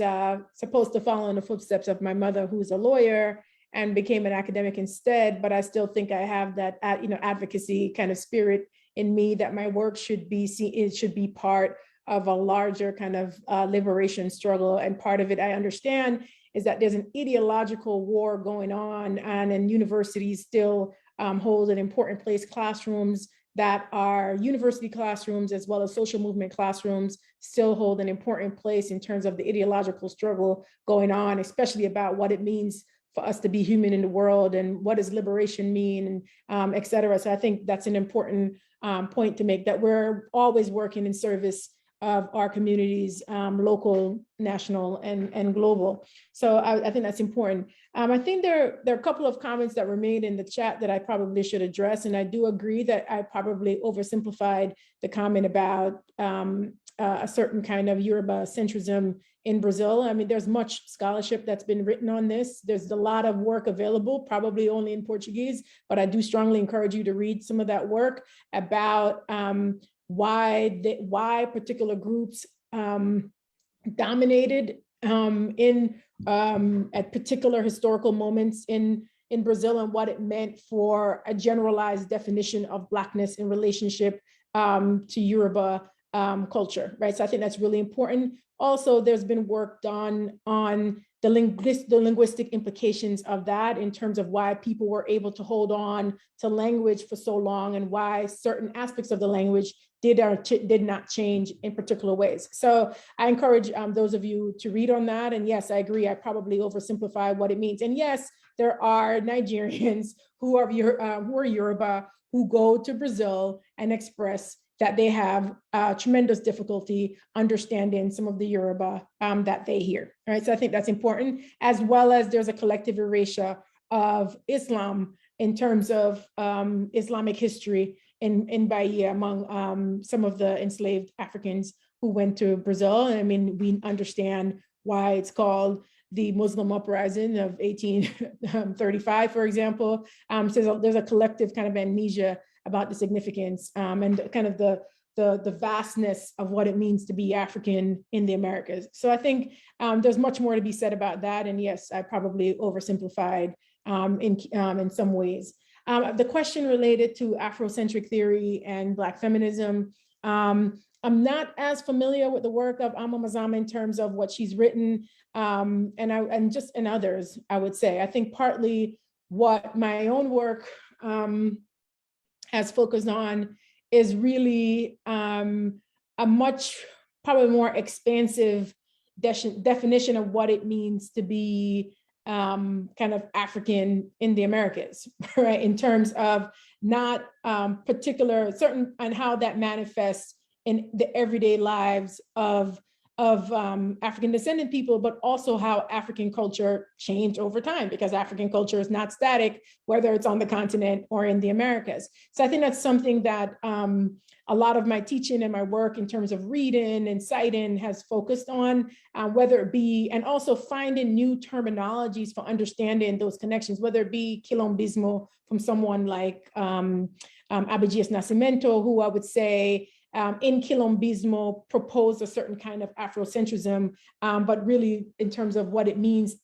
[SPEAKER 3] supposed to follow in the footsteps of my mother, who's a lawyer, and became an academic instead. But I still think I have that advocacy kind of spirit in me, that my work should be it should be part of a larger kind of liberation struggle. And part of it, I understand, is that there's an ideological war going on, and universities still hold an important place. Classrooms that are university classrooms, as well as social movement classrooms, still hold an important place in terms of the ideological struggle going on, especially about what it means for us to be human in the world, and what does liberation mean, and et cetera. So I think that's an important point to make, that we're always working in service of our communities, local, national, and global. So I think that's important. I think there are a couple of comments that were made in the chat that I probably should address. And I do agree that I probably oversimplified the comment about a certain kind of Yoruba centrism in Brazil. I mean, there's much scholarship that's been written on this. There's a lot of work available, probably only in Portuguese, but I do strongly encourage you to read some of that work about why particular groups dominated at particular historical moments in Brazil, and what it meant for a generalized definition of Blackness in relationship to Yoruba culture, right? So I think that's really important. Also, there's been work done on the linguistic implications of that, in terms of why people were able to hold on to language for so long, and why certain aspects of the language did not change in particular ways. So I encourage those of you to read on that. And yes, I agree, I probably oversimplify what it means. And yes, there are Nigerians who are Yoruba who go to Brazil and express that they have tremendous difficulty understanding some of the Yoruba that they hear, right? So I think that's important, as well as there's a collective erasure of Islam in terms of Islamic history in Bahia among some of the enslaved Africans who went to Brazil. I mean, we understand why it's called the Muslim uprising of 1835, for example. So there's a collective kind of amnesia about the significance and kind of the vastness of what it means to be African in the Americas. So I think there's much more to be said about that. And yes, I probably oversimplified in some ways. The question related to Afrocentric theory and Black feminism, I'm not as familiar with the work of Awino in terms of what she's written, and others, I would say. I think partly what my own work has focused on is really a much probably more expansive definition of what it means to be kind of African in the Americas, right? In terms of not particular certain and how that manifests in the everyday lives of African descendant people, but also how African culture changed over time, because African culture is not static, whether it's on the continent or in the Americas. So I think that's something that a lot of my teaching and my work in terms of reading and citing has focused on, whether it be, and also finding new terminologies for understanding those connections, whether it be quilombismo from someone like Abdias Nascimento, who I would say in quilombismo proposed a certain kind of Afrocentrism, but really in terms of what it means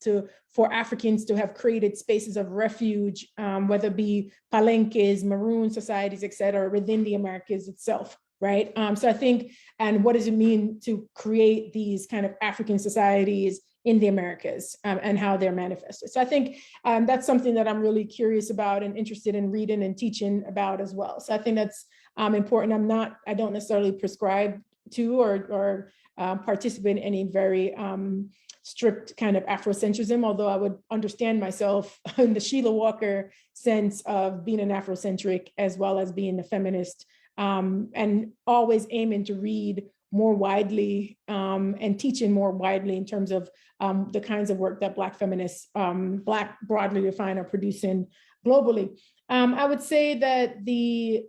[SPEAKER 3] for Africans to have created spaces of refuge, whether it be palenques, maroon societies, et cetera, within the Americas itself, right? So I think, and what does it mean to create these kind of African societies in the Americas and how they're manifested. So I think that's something that I'm really curious about and interested in reading and teaching about as well. So I think that's important. I don't necessarily prescribe to or participate in any very strict kind of Afrocentrism, although I would understand myself in the Sheila Walker sense of being an Afrocentric as well as being a feminist, and always aiming to read more widely and teaching more widely in terms of the kinds of work that Black feminists, Black broadly defined, are producing globally. I would say that the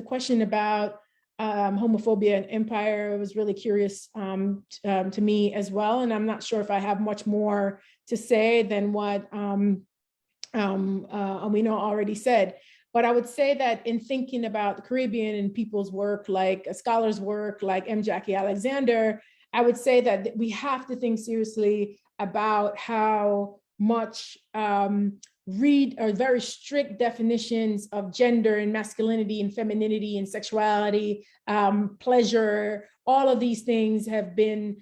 [SPEAKER 3] question about homophobia and empire was really curious to me as well. And I'm not sure if I have much more to say than what Awino already said. But I would say that in thinking about the Caribbean and people's work, like a scholar's work, like M. Jackie Alexander, I would say that we have to think seriously about how much very strict definitions of gender and masculinity and femininity and sexuality, pleasure, all of these things have been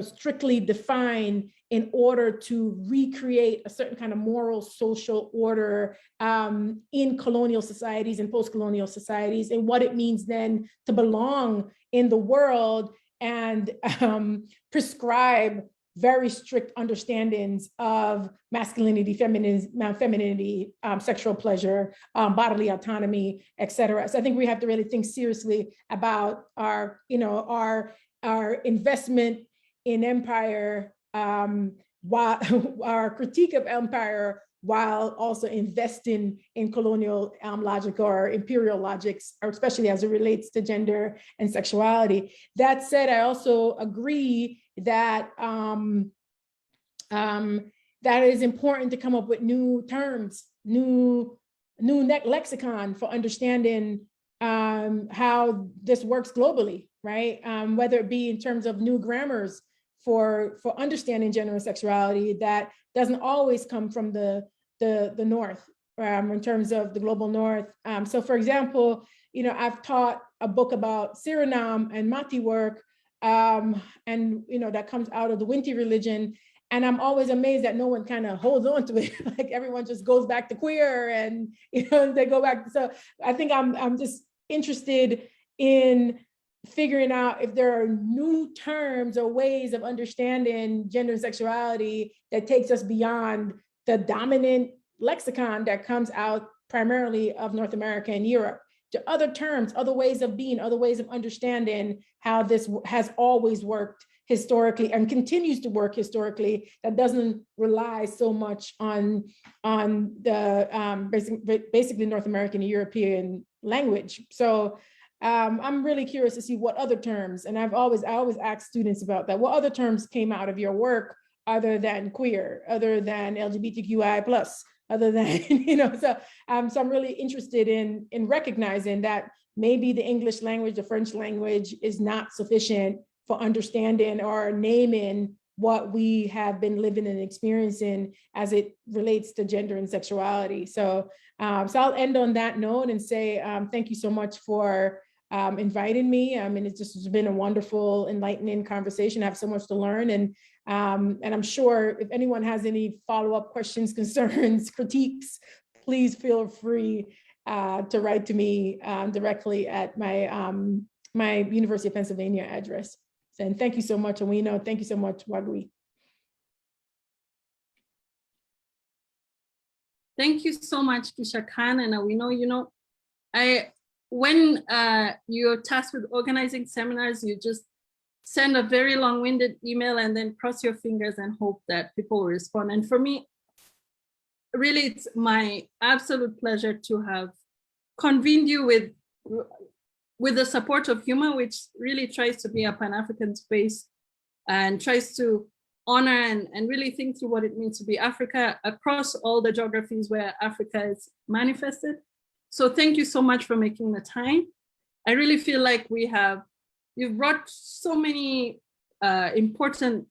[SPEAKER 3] strictly defined in order to recreate a certain kind of moral social order in colonial societies and post-colonial societies, and what it means then to belong in the world and prescribe very strict understandings of masculinity, femininity, sexual pleasure, bodily autonomy, et cetera. So I think we have to really think seriously about our investment in empire, while our critique of empire, while also investing in colonial logic or imperial logics, or especially as it relates to gender and sexuality. That said, I also agree that that is important to come up with new terms, new lexicon for understanding how this works globally, right? Whether it be in terms of new grammars for understanding gender and sexuality that doesn't always come from the North, in terms of the global North. So for example, I've taught a book about Suriname and Mati work, and that comes out of the Winti religion. And I'm always amazed that no one kind of holds on to it. Like everyone just goes back to queer and, they go back. So I think I'm just interested in figuring out if there are new terms or ways of understanding gender and sexuality that takes us beyond the dominant lexicon that comes out primarily of North America and Europe, to other terms, other ways of being, other ways of understanding how this has always worked historically and continues to work historically, that doesn't rely so much on the basically North American and European language. So I'm really curious to see what other terms, and I always ask students about that. What other terms came out of your work other than queer, other than LGBTQI+, other than, so I'm really interested in recognizing that maybe the English language, the French language is not sufficient for understanding or naming what we have been living and experiencing as it relates to gender and sexuality. So I'll end on that note and say thank you so much for inviting me. I mean, it's just been a wonderful, enlightening conversation. I have so much to learn, and I'm sure if anyone has any follow-up questions, concerns, critiques, please feel free to write to me directly at my University of Pennsylvania address. And thank you so much, Awino. Thank you so much, Wagui.
[SPEAKER 1] Thank you so much, Keisha-Khan and Awino. When you're tasked with organizing seminars, you just send a very long-winded email and then cross your fingers and hope that people will respond. And for me, really, it's my absolute pleasure to have convened you with the support of HUMA, which really tries to be a Pan-African space and tries to honor and really think through what it means to be Africa across all the geographies where Africa is manifested. So thank you so much for making the time. I really feel like you've brought so many important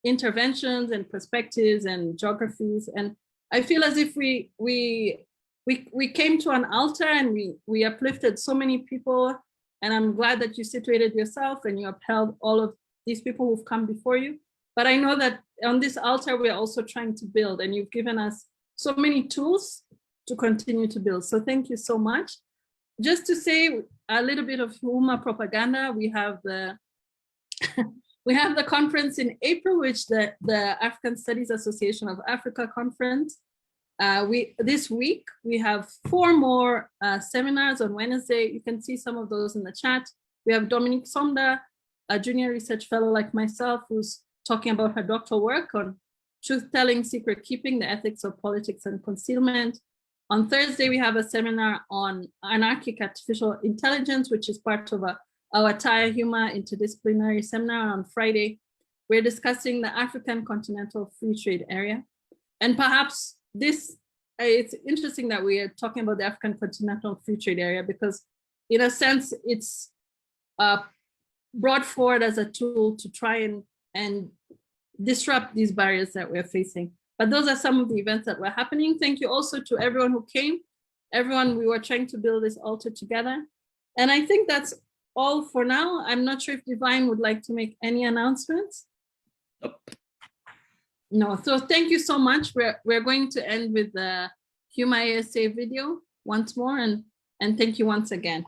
[SPEAKER 1] interventions and perspectives and geographies. And I feel as if we came to an altar and we uplifted so many people. And I'm glad that you situated yourself and you upheld all of these people who've come before you. But I know that on this altar, we're also trying to build, and you've given us so many tools to continue to build. So thank you so much. Just to say a little bit of HUMA propaganda, we have the conference in April, which the African Studies Association of Africa conference. This week, we have 4 more seminars on Wednesday. You can see some of those in the chat. We have Dominique Sonda, a junior research fellow like myself, who's talking about her doctoral work on truth-telling, secret-keeping, the ethics of politics and concealment. On Thursday, we have a seminar on anarchic artificial intelligence, which is part of our TAIA HUMA interdisciplinary seminar. On Friday, we're discussing the African continental free trade area. And perhaps it's interesting that we are talking about the African Continental Free Trade Area, because in a sense, it's brought forward as a tool to try and disrupt these barriers that we're facing. But those are some of the events that were happening. Thank you also to everyone who came. Everyone, we were trying to build this altar together. And I think that's all for now. I'm not sure if Divine would like to make any announcements.
[SPEAKER 2] Nope.
[SPEAKER 1] No, so thank you so much. We're going to end with the HUMA-ASAA video once more, and thank you once again.